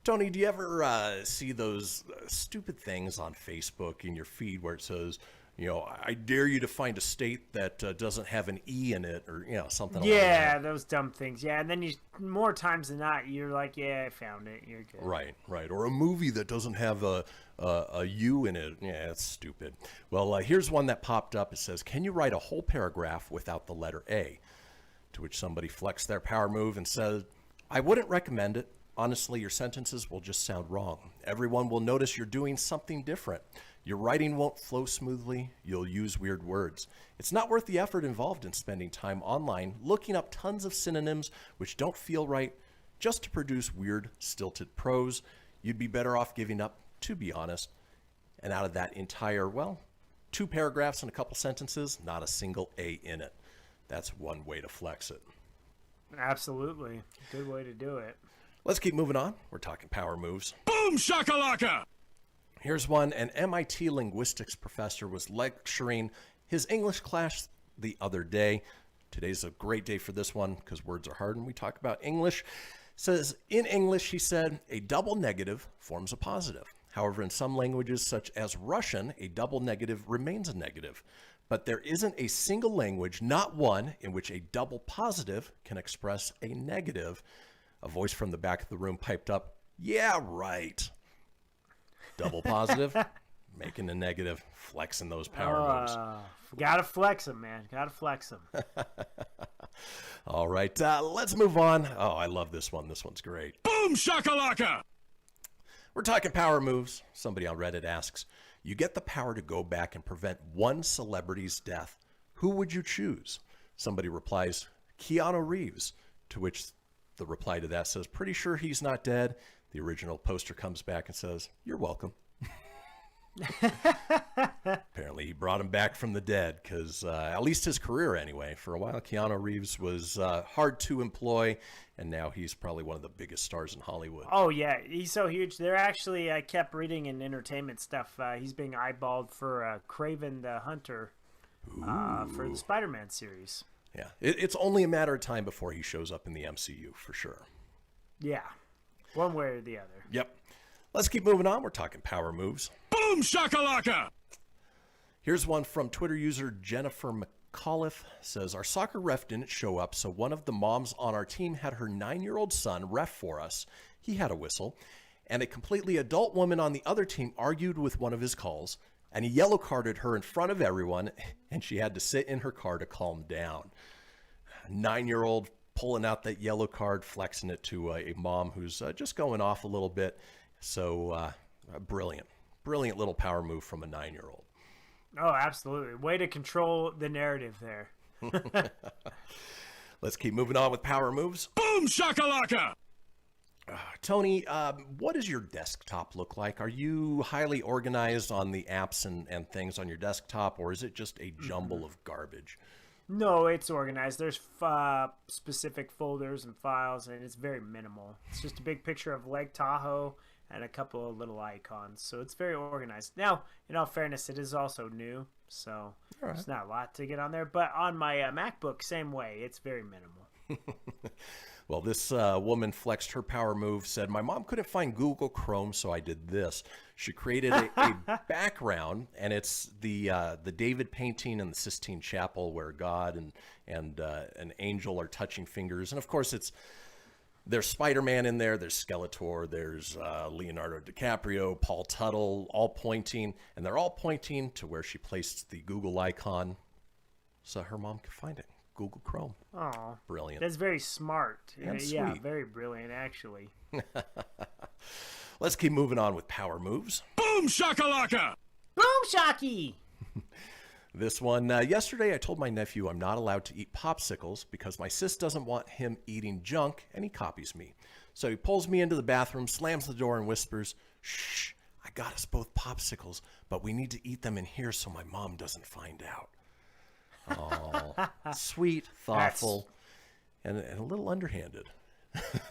Tony, do you ever see those stupid things on Facebook in your feed where it says, you know, I dare you to find a state that doesn't have an E in it, or, you know, something like that? Yeah, those dumb things. Yeah, and then you more times than not, you're like, yeah, I found it. You're good. Right, right. Or a movie that doesn't have a U in it. Yeah, it's stupid. Well, here's one that popped up. It says, can you write a whole paragraph without the letter A? To which somebody flexed their power move and said, I wouldn't recommend it. Honestly, your sentences will just sound wrong. Everyone will notice you're doing something different. Your writing won't flow smoothly. You'll use weird words. It's not worth the effort involved in spending time online looking up tons of synonyms which don't feel right just to produce weird, stilted prose. You'd be better off giving up, to be honest. And out of that entire, 2 paragraphs and a couple sentences, not a single A in it. That's one way to flex it. Absolutely. Good way to do it. Let's keep moving on. We're talking power moves. Boom shakalaka! Here's one. An MIT linguistics professor was lecturing his English class the other day. Today's a great day for this one because words are hard when we talk about English. Says, in English, he said, a double negative forms a positive. However, in some languages, such as Russian, a double negative remains a negative. But there isn't a single language, not one, in which a double positive can express a negative. A voice from the back of the room piped up, yeah, right. Double positive, making a negative, flexing those power moves. Gotta flex them, man. Gotta flex them. All right, let's move on. Oh, I love this one. This one's great. Boom shakalaka! We're talking power moves. Somebody on Reddit asks, you get the power to go back and prevent one celebrity's death. Who would you choose? Somebody replies, Keanu Reeves, to which the reply to that says, pretty sure he's not dead. The original poster comes back and says, you're welcome. Apparently he brought him back from the dead because at least his career anyway. For a while, Keanu Reeves was hard to employ, and now he's probably one of the biggest stars in Hollywood. Oh, yeah. He's so huge. They're actually, I kept reading in entertainment stuff, he's being eyeballed for Kraven the Hunter for the Spider-Man series. Yeah, it's only a matter of time before he shows up in the MCU, for sure. Yeah, one way or the other. Yep. Let's keep moving on. We're talking power moves. Boom shakalaka! Here's one from Twitter user Jennifer McAuliffe. Says, our soccer ref didn't show up, so one of the moms on our team had her 9-year-old son ref for us. He had a whistle, and a completely adult woman on the other team argued with one of his calls, and he yellow carded her in front of everyone, and she had to sit in her car to calm down. A 9-year-old pulling out that yellow card, flexing it to a mom who's just going off a little bit. So brilliant little power move from a 9-year-old. Oh, absolutely. Way to control the narrative there. Let's keep moving on with power moves. Boom shakalaka! Tony, what does your desktop look like? Are you highly organized on the apps and things on your desktop, or is it just a jumble of garbage? No, it's organized. There's specific folders and files, and it's very minimal. It's just a big picture of Lake Tahoe and a couple of little icons. So it's very organized. Now, in all fairness, it is also new, so there's not a lot to get on there. But on my MacBook, same way. It's very minimal. Well, this woman flexed her power move, said, my mom couldn't find Google Chrome, so I did this. She created a background, and it's the David painting in the Sistine Chapel where God and an angel are touching fingers. And, of course, there's Spider-Man in there, there's Skeletor, there's Leonardo DiCaprio, Paul Tuttle, all pointing, and they're all pointing to where she placed the Google icon so her mom could find it. Google Chrome. Oh, brilliant. That's very smart. And yeah, sweet. very brilliant, actually. Let's keep moving on with power moves. Boom shakalaka! Boom shocky! This one, yesterday I told my nephew I'm not allowed to eat popsicles because my sis doesn't want him eating junk, and he copies me. So he pulls me into the bathroom, slams the door, and whispers, shh, I got us both popsicles, but we need to eat them in here so my mom doesn't find out. Oh, sweet, thoughtful, and a little underhanded.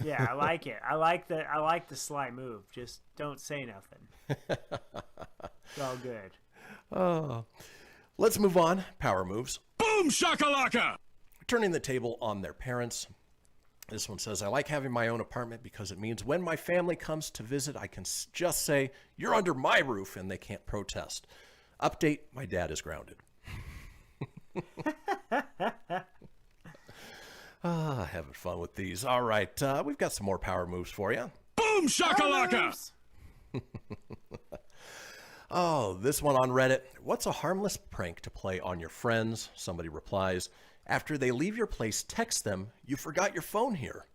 Yeah, I like it. I like the sly move. Just don't say nothing. It's all good. Let's move on. Power moves. Boom shakalaka! Turning the table on their parents. This one says, I like having my own apartment because it means when my family comes to visit, I can just say, you're under my roof, and they can't protest. Update, my dad is grounded. Having fun with these. All right, we've got some more power moves for you. Boom shakalaka! Oh, this one on Reddit. What's a harmless prank to play on your friends? Somebody replies, after they leave your place, text them, you forgot your phone here.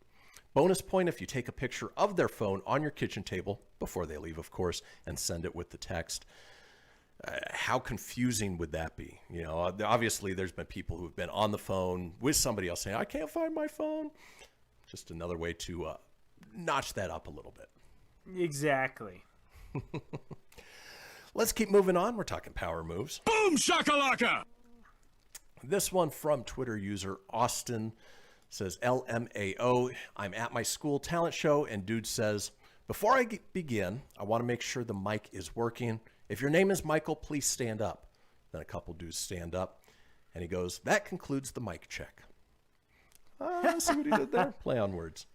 Bonus point if you take a picture of their phone on your kitchen table, before they leave, of course, and send it with the text. How confusing would that be? You know, obviously there's been people who've been on the phone with somebody else saying, I can't find my phone. Just another way to notch that up a little bit. Exactly. Let's keep moving on. We're talking power moves. Boom shakalaka! This one from Twitter user Austin says, LMAO, I'm at my school talent show, and dude says, before I begin, I want to make sure the mic is working. If your name is Michael, please stand up. Then a couple dudes stand up, and he goes, that concludes the mic check. See what he did there? Play on words.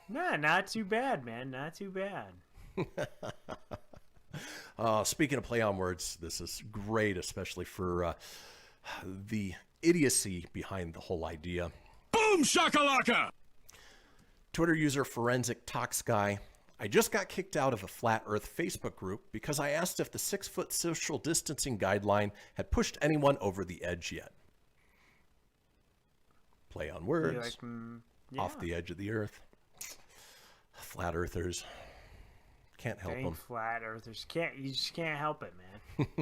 Nah, not too bad, man. Not too bad. Speaking of play on words, this is great, especially for the idiocy behind the whole idea. Boom shakalaka! Twitter user Forensic Tox Guy. I just got kicked out of a Flat Earth Facebook group because I asked if the 6-foot social distancing guideline had pushed anyone over the edge yet. Play on words. Like, yeah. Off the edge of the earth. Flat Earthers. Can't help them. Flat Earthers. You just can't help it, man.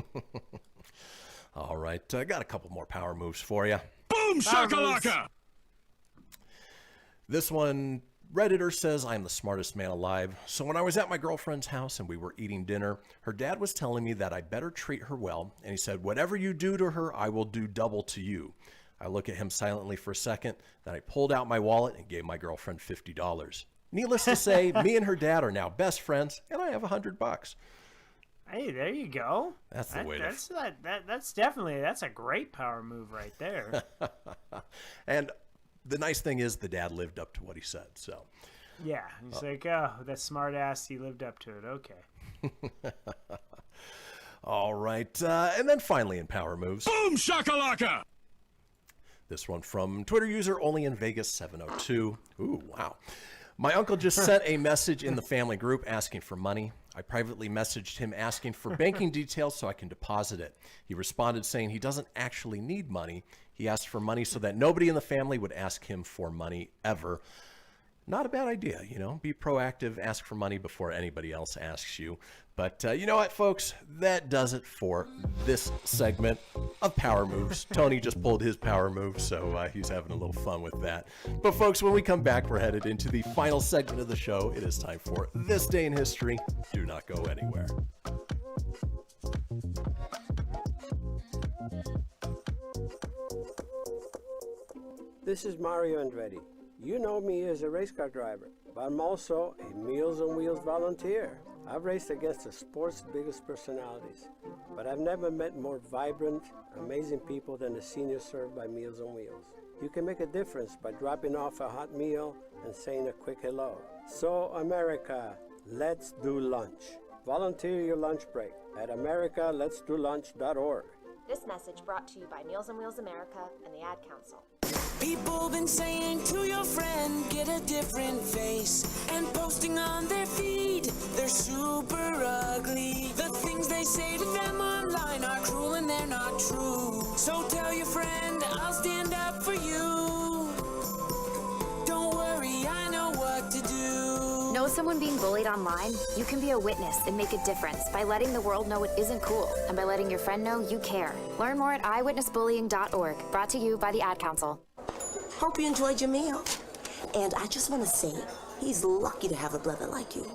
All right. I got a couple more power moves for you. Boom shakalaka! This one, Redditor says, I am the smartest man alive. So when I was at my girlfriend's house and we were eating dinner, her dad was telling me that I better treat her well. And he said, whatever you do to her, I will do double to you. I look at him silently for a second. Then I pulled out my wallet and gave my girlfriend $50. Needless to say, me and her dad are now best friends, and I have $100. Hey, there you go. That's the way to... That's a great power move right there. And the nice thing is the dad lived up to what he said, so... Yeah, he's like, oh, that smart ass, he lived up to it. Okay. All right, and then finally in power moves... Boom shakalaka! This one from Twitter user Only in Vegas 702. Ooh, wow. My uncle just sent a message in the family group asking for money. I privately messaged him asking for banking details so I can deposit it. He responded saying he doesn't actually need money. He asked for money so that nobody in the family would ask him for money ever. Not a bad idea, you know. Be proactive, ask for money before anybody else asks you. But you know what, folks? That does it for this segment of Power Moves. Tony just pulled his power move, so he's having a little fun with that. But folks, when we come back, we're headed into the final segment of the show. It is time for This Day in History. Do not go anywhere. This is Mario Andretti. You know me as a race car driver, but I'm also a Meals on Wheels volunteer. I've raced against the sport's biggest personalities, but I've never met more vibrant, amazing people than the seniors served by Meals on Wheels. You can make a difference by dropping off a hot meal and saying a quick hello. So, America, let's do lunch. Volunteer your lunch break at americaletsdolunch.org. This message brought to you by Meals on Wheels America and the Ad Council. People been saying to your friend, get a different face, and posting on their feed, they're super ugly. The things they say to them online are cruel and they're not true. So tell your friend, I'll stand up for you. Don't worry, I know what to do. Know someone being bullied online? You can be a witness and make a difference by letting the world know it isn't cool, and by letting your friend know you care. Learn more at eyewitnessbullying.org. Brought to you by the Ad Council. Hope you enjoyed your meal. And I just want to say, he's lucky to have a brother like you.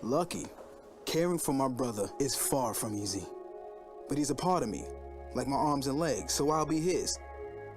Lucky? Caring for my brother is far from easy. But he's a part of me, like my arms and legs, so I'll be his.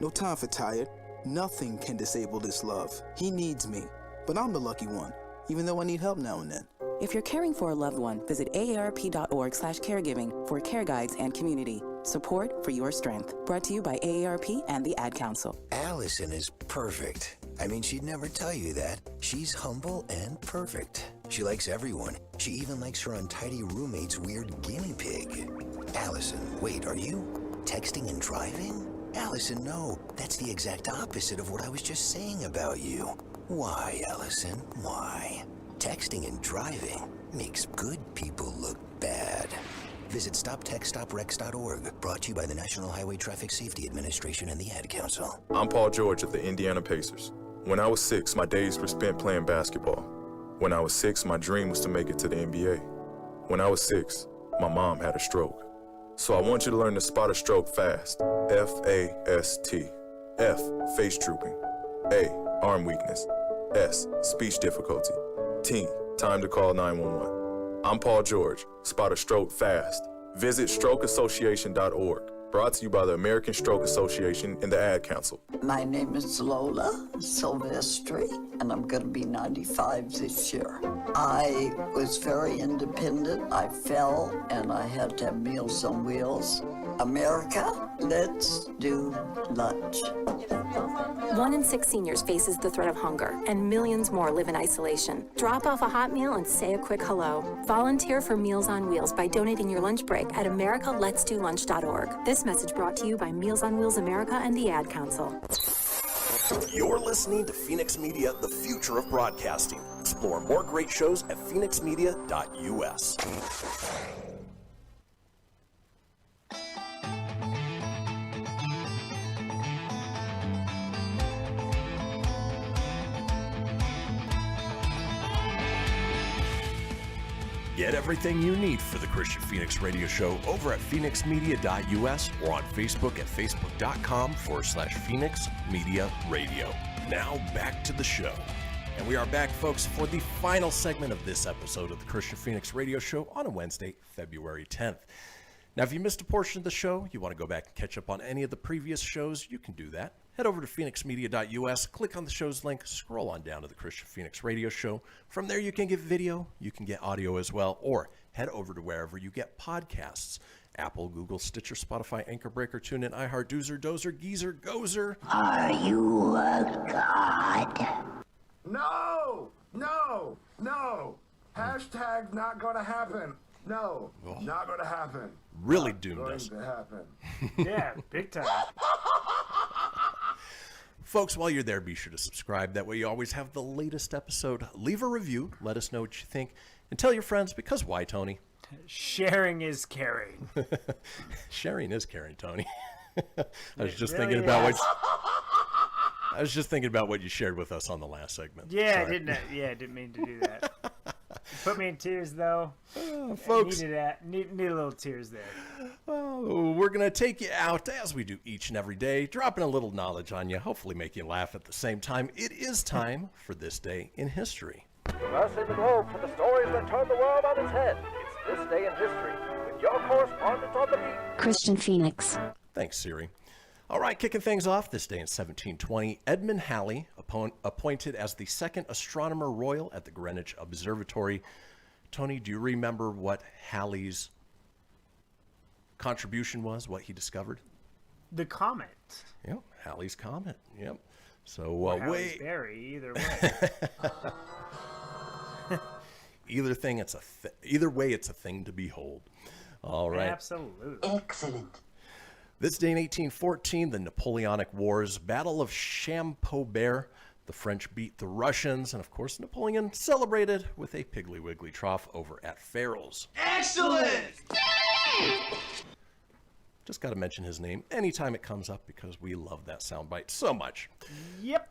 No time for tired. Nothing can disable this love. He needs me, but I'm the lucky one. even though I need help now and then. If you're caring for a loved one, visit aarp.org/caregiving for care guides and community. Support for your strength. Brought to you by AARP and the Ad Council. Allison is perfect. I mean, she'd never tell you that. She's humble and perfect. She likes everyone. She even likes her untidy roommate's weird guinea pig. Allison, wait, are you texting and driving? Allison, no. That's the exact opposite of what I was just saying about you. Why, Allison? Why? Texting and driving makes good people look bad. Visit StopTextStopWrecks.org, brought to you by the National Highway Traffic Safety Administration and the Ad Council. I'm Paul George of the Indiana Pacers. When I was 6, my days were spent playing basketball. When I was 6, my dream was to make it to the NBA. When I was 6, my mom had a stroke. So I want you to learn to spot a stroke fast. F-A-S-T. F, face drooping. A, arm weakness. S, speech difficulty. T, time to call 911. I'm Paul George. Spot a stroke fast. Visit strokeassociation.org. Brought to you by the American Stroke Association and the Ad Council. My name is Lola Silvestri, and I'm going to be 95 this year. I was very independent. I fell, and I had to have Meals on Wheels. America, let's do lunch. 1 in 6 seniors faces the threat of hunger, and millions more live in isolation. Drop off a hot meal and say a quick hello. Volunteer for Meals on Wheels by donating your lunch break at americaletsdolunch.org. This message brought to you by Meals on Wheels America and the Ad Council. You're listening to Fenix Media, the future of broadcasting. Explore more great shows at phoenixmedia.us. Get everything you need for the Kristian Fenix radio show over at phoenixmedia.us or on Facebook at facebook.com/Fenix Media Radio. Now back to the show. And we are back, folks, for the final segment of this episode of the Kristian Fenix radio show on a Wednesday, February 10th. Now, if you missed a portion of the show, you want to go back and catch up on any of the previous shows, you can do that. Head over to phoenixmedia.us, click on the show's link, scroll on down to the Kristian Fenix radio show. From there, you can get video, you can get audio as well, or head over to wherever you get podcasts. Apple, Google, Stitcher, Spotify, Anchor Breaker, TuneIn, iHeart, Doozer, Dozer, Geezer, Gozer. Are you a god? No! No! No! Hashtag not gonna happen. No, not gonna happen. Really doomed going us. to happen. Yeah, big time. Folks, while you're there, be sure to subscribe. That way you always have the latest episode. Leave a review. Let us know what you think. And tell your friends, because why, Tony? Sharing is caring. Sharing is caring, Tony. I was just really thinking about is. I was just thinking about what you shared with us on the last segment. Yeah, Sorry. I didn't mean to do that. Put me in tears, though. Folks. Needed that. Need a little tears there. Well, we're going to take you out, as we do each and every day, dropping a little knowledge on you, hopefully make you laugh at the same time. It is time for This Day in History. Crossing the globe for the stories that turn the world on its head. It's This Day in History with your correspondent on the beat, Kristian Fenix. Thanks, Siri. All right, kicking things off this day in 1720, Edmund Halley, appointed as the second astronomer royal at the Greenwich Observatory. Tony, do you remember what Halley's contribution was, what he discovered? The comet. Yep, Halley's Comet. Yep. So, Or Halley's Berry, either way. Either way, it's a thing to behold. All right. Absolutely. Excellent. This day in 1814, the Napoleonic Wars, Battle of Champaubert. The French beat the Russians, and of course, Napoleon celebrated with a Piggly Wiggly trough over at Farrell's. Excellent! Just got to mention his name anytime it comes up because we love that soundbite so much. Yep.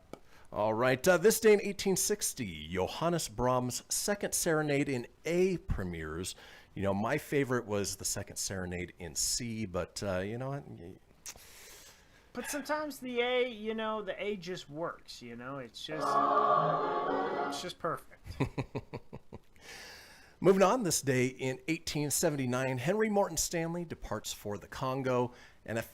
All right, this day in 1860, Johannes Brahms' Second Serenade in A premieres. You know, my favorite was the Second Serenade in C, but you know what? But sometimes the A just works, it's just perfect. Moving on, this day in 1879, Henry Morton Stanley departs for the Congo, and if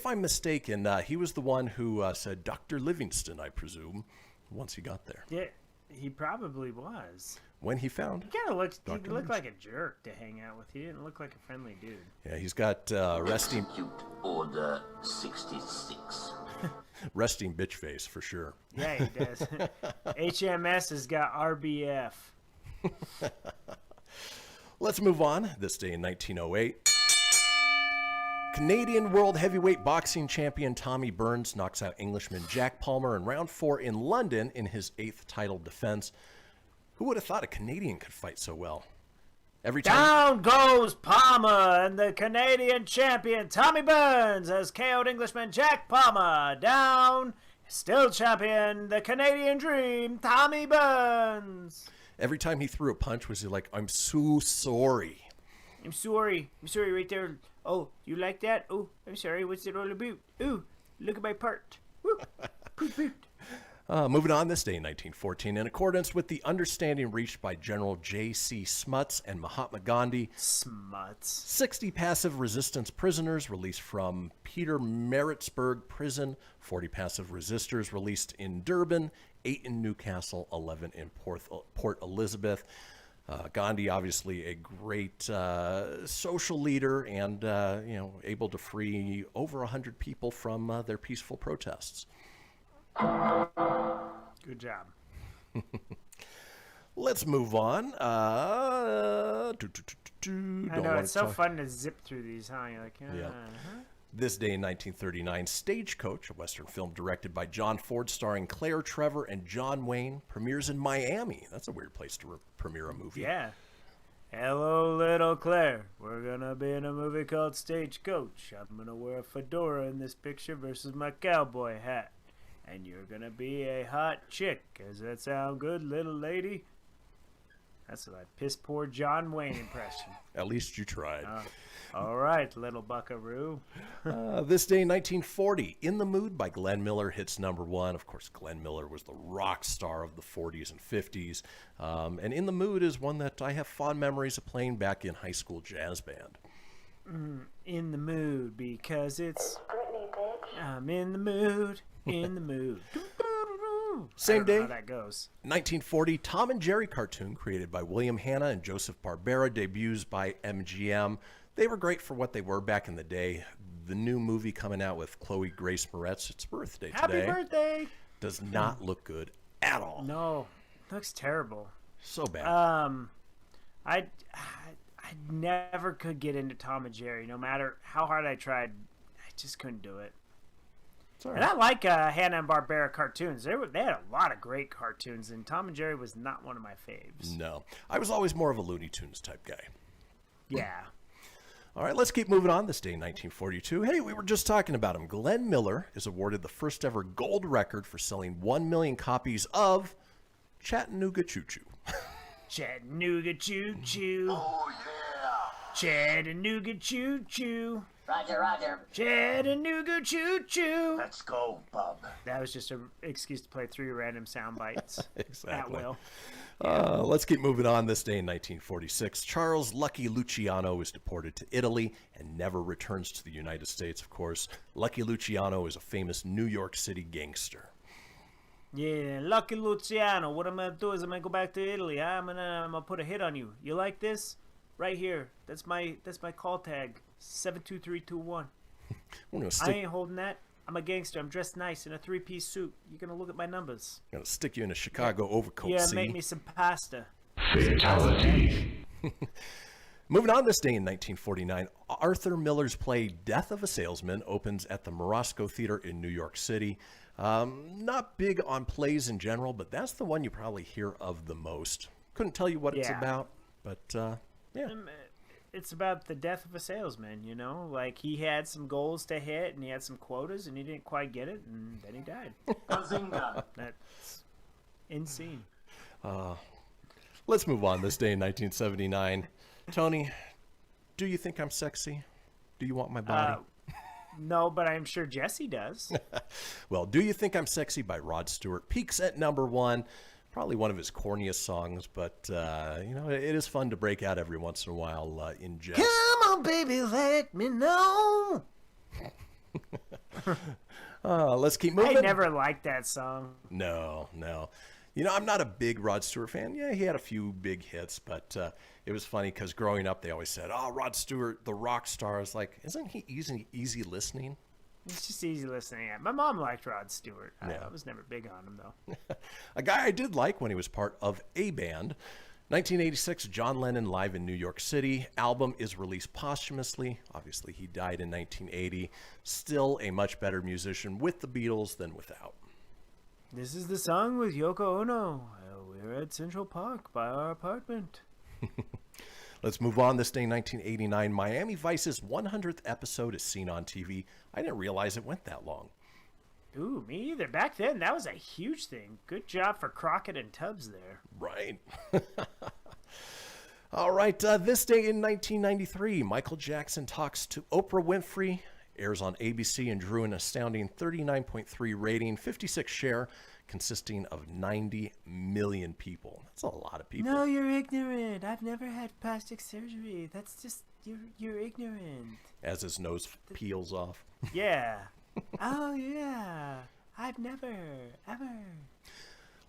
I'm mistaken, he was the one who said Dr. Livingston, I presume, once he got there. Yeah. He probably was. When he found, He kind of looked. He Dr. looked Lynch. like a jerk to hang out with. He didn't look like a friendly dude. Yeah, he's got resting Order 66. resting bitch face for sure. Yeah, he does. HMS has got RBF. Let's move on. This day in 1908. Canadian World Heavyweight Boxing Champion Tommy Burns knocks out Englishman Jack Palmer in round 4 in London in his 8th title defense. Who would have thought a Canadian could fight so well? Every time Down goes Palmer, and the Canadian champion Tommy Burns has KO'd Englishman Jack Palmer. Down, still champion, the Canadian Dream, Tommy Burns. Every time he threw a punch, was he like, "I'm so sorry." I'm sorry right there. Oh, you like that? Oh, I'm sorry. What's it all about? Ooh, look at my part. Woo. Poot, poot. Moving on, this day in 1914, in accordance with the understanding reached by General J.C. Smuts and Mahatma Gandhi, 60 passive resistance prisoners released from Peter Maritzburg prison, 40 passive resistors released in Durban, 8 in Newcastle, 11 in Port Elizabeth. Gandhi, obviously a great social leader and, able to free over 100 people from their peaceful protests. Good job. Let's move on. I know, it's so fun to zip through these, huh? You're like, Yeah. This day in 1939, Stagecoach, a Western film directed by John Ford starring Claire Trevor and John Wayne, premieres in Miami. That's a weird place to premiere a movie. Yeah. Hello, little Claire. We're gonna be in a movie called Stagecoach. I'm gonna wear a fedora in this picture versus my cowboy hat. And you're gonna be a hot chick. Does that sound good, little lady? That's a piss poor John Wayne impression. At least you tried. All right, little buckaroo. This day in 1940, In the Mood by Glenn Miller hits #1. Of course, Glenn Miller was the rock star of the 40s and 50s. And In the Mood is one that I have fond memories of playing back in high school jazz band. In the mood because it's... I'm in the mood, in the mood. Same day, how that goes. 1940, Tom and Jerry cartoon created by William Hanna and Joseph Barbera debuts by MGM. They were great for what they were back in the day. The new movie coming out with Chloe Grace Moretz, it's birthday today. Happy birthday! Does not look good at all. No, looks terrible. So bad. I never could get into Tom and Jerry. No matter how hard I tried, I just couldn't do it. All And I like Hanna and Barbera cartoons. They had a lot of great cartoons, and Tom and Jerry was not one of my faves. No, I was always more of a Looney Tunes type guy. Yeah. All right, let's keep moving on. This day in 1942. Hey, we were just talking about him. Glenn Miller is awarded the first ever gold record for selling 1 million copies of Chattanooga Choo Choo. Chattanooga Choo Choo. Oh, yeah. Chattanooga Choo Choo. Roger, Roger. Chattanooga Choo Choo. Let's go, bub. That was just an excuse to play 3 random sound bites. Exactly. At will. Let's keep moving on. This day in 1946, Charles Lucky Luciano is deported to Italy and never returns to the United States, of course. Lucky Luciano is a famous New York City gangster. Yeah, Lucky Luciano. What I'm going to do is I'm going to go back to Italy. I'm gonna put a hit on you. You like this? Right here. That's my call tag. 72321. I ain't holding that. I'm a gangster. I'm dressed nice in a 3-piece suit. You're gonna look at my numbers. Gonna stick you in a Chicago overcoat. Yeah, see? make me some pasta. Fatality. Moving on, this day in 1949, Arthur Miller's play Death of a Salesman opens at the Morosco Theater in New York City. Not big on plays in general, but that's the one you probably hear of the most. Couldn't tell you what it's about, but yeah. It's about the death of a salesman, you know? Like, he had some goals to hit, and he had some quotas, and he didn't quite get it, and then he died. Bazinga. That's insane. Let's move on. This day in 1979. Tony, do you think I'm sexy? Do you want my body? No, but I'm sure Jesse does. Well, Do You Think I'm Sexy by Rod Stewart peaks at #1. Probably one of his corniest songs, but, it is fun to break out every once in a while in jest. Come on, baby, let me know. Let's keep moving. I never liked that song. No. You know, I'm not a big Rod Stewart fan. Yeah, he had a few big hits, but it was funny because growing up, they always said, "Oh, Rod Stewart, the rock star." I was like, isn't he easy listening? It's just easy listening. My mom liked Rod Stewart. Yeah. I was never big on him, though. A guy I did like when he was part of a band. 1986, John Lennon live in New York City. Album is released posthumously. Obviously, he died in 1980. Still a much better musician with the Beatles than without. This is the song with Yoko Ono. We're at Central Park by our apartment. Let's move on. This day, 1989, Miami Vice's 100th episode is seen on TV. I didn't realize it went that long. Ooh, me either. Back then, that was a huge thing. Good job for Crockett and Tubbs there. Right. All right. This day in 1993, Michael Jackson talks to Oprah Winfrey. Airs on ABC and drew an astounding 39.3 rating, 56 share, consisting of 90 million people. That's a lot of people. No, you're ignorant. I've never had plastic surgery. That's just, you're ignorant. As his nose peels off. Yeah. Oh, yeah. I've never, ever.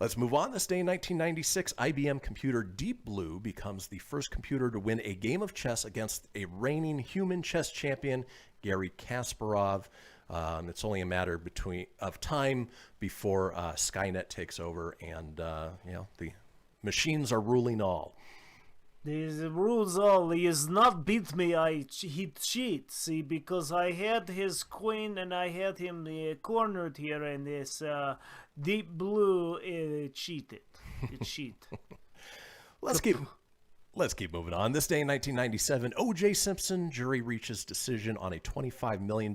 Let's move on. This day in 1996, IBM computer Deep Blue becomes the first computer to win a game of chess against a reigning human chess champion, Garry Kasparov. It's only a matter of time before Skynet takes over, and the machines are ruling all. These rules all. He has not beat me. He cheats. See, because I had his queen and I had him cornered here, and this Deep Blue cheated. It cheat. Let's keep moving on. This day in 1997, O.J. Simpson jury reaches decision on a $25 million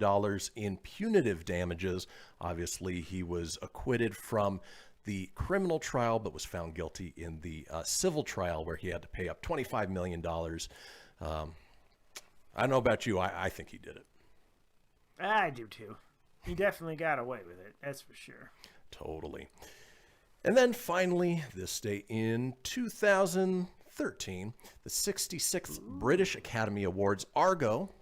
in punitive damages. Obviously, he was acquitted from the criminal trial, but was found guilty in the civil trial where he had to pay up $25 million. I don't know about you. I think he did it. I do too. He definitely got away with it. That's for sure. Totally. And then finally, this day in 2013, the 66th British Academy Awards, Argo,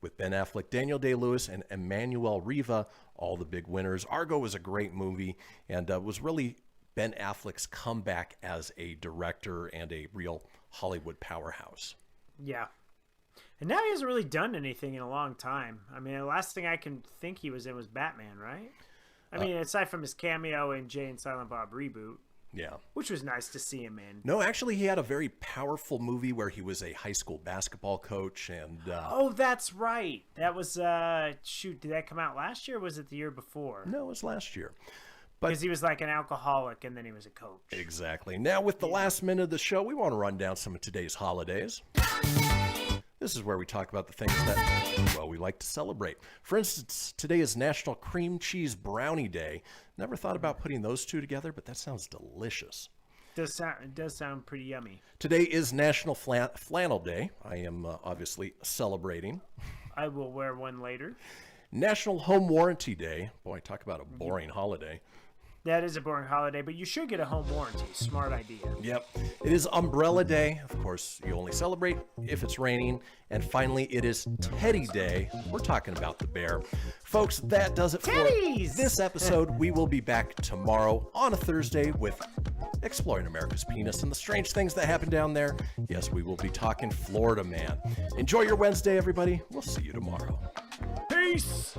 with Ben Affleck, Daniel Day-Lewis, and Emmanuel Riva, all the big winners. Argo was a great movie and was really Ben Affleck's comeback as a director and a real Hollywood powerhouse. Yeah. And now he hasn't really done anything in a long time. I mean, the last thing I can think he was in was Batman, right? I mean, aside from his cameo in Jay and Silent Bob Reboot. Yeah. Which was nice to see him in. No, actually, he had a very powerful movie where he was a high school basketball coach. And oh, that's right. That was, shoot, did that come out last year or was it the year before? No, it was last year. Because he was like an alcoholic and then he was a coach. Exactly. Now, with the last minute of the show, we want to run down some of today's holidays. This is where we talk about the things that, well, we like to celebrate. For instance, today is National Cream Cheese Brownie Day. Never thought about putting those two together, but that sounds delicious. It does sound pretty yummy. Today is National Flannel Day. I am obviously celebrating. I will wear one later. National Home Warranty Day. Boy, talk about a boring holiday. That is a boring holiday, but you should get a home warranty. Smart idea. Yep. It is Umbrella Day. Of course, you only celebrate if it's raining. And finally, it is Teddy Day. We're talking about the bear. Folks, that does it for this episode. We will be back tomorrow on a Thursday with Exploring America's Penis and the strange things that happen down there. Yes, we will be talking Florida Man. Enjoy your Wednesday, everybody. We'll see you tomorrow. Peace!